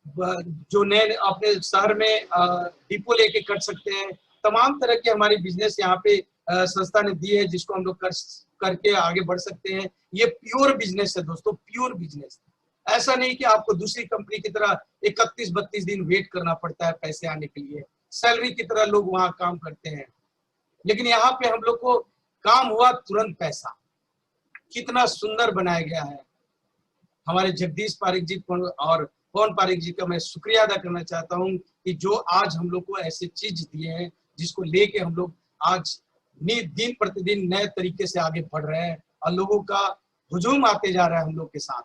जो नए अपने शहर में डिपो लेके कर सकते हैं। तमाम तरह के हमारी बिजनेस यहाँ पे संस्था ने दी है, जिसको हम लोग करके आगे बढ़ सकते हैं। ये प्योर बिजनेस है दोस्तों, प्योर बिजनेस। ऐसा नहीं कि आपको दूसरी कंपनी की तरह 31-32 दिन वेट करना पड़ता है पैसे आने के लिए, सैलरी की तरह लोग वहां काम करते हैं, लेकिन यहाँ पे हम लोग को काम हुआ तुरंत पैसा। कितना सुंदर बनाया गया है। हमारे जगदीश पारिक जी और पवन पारिक जी का मैं शुक्रिया अदा करना चाहता हूँ कि जो आज हम लोग को ऐसे चीज दिए हैं जिसको लेके हम लोग आज दिन प्रतिदिन नए तरीके से आगे बढ़ रहे हैं और लोगों का हुजूम आते जा रहा है हम लोग के साथ।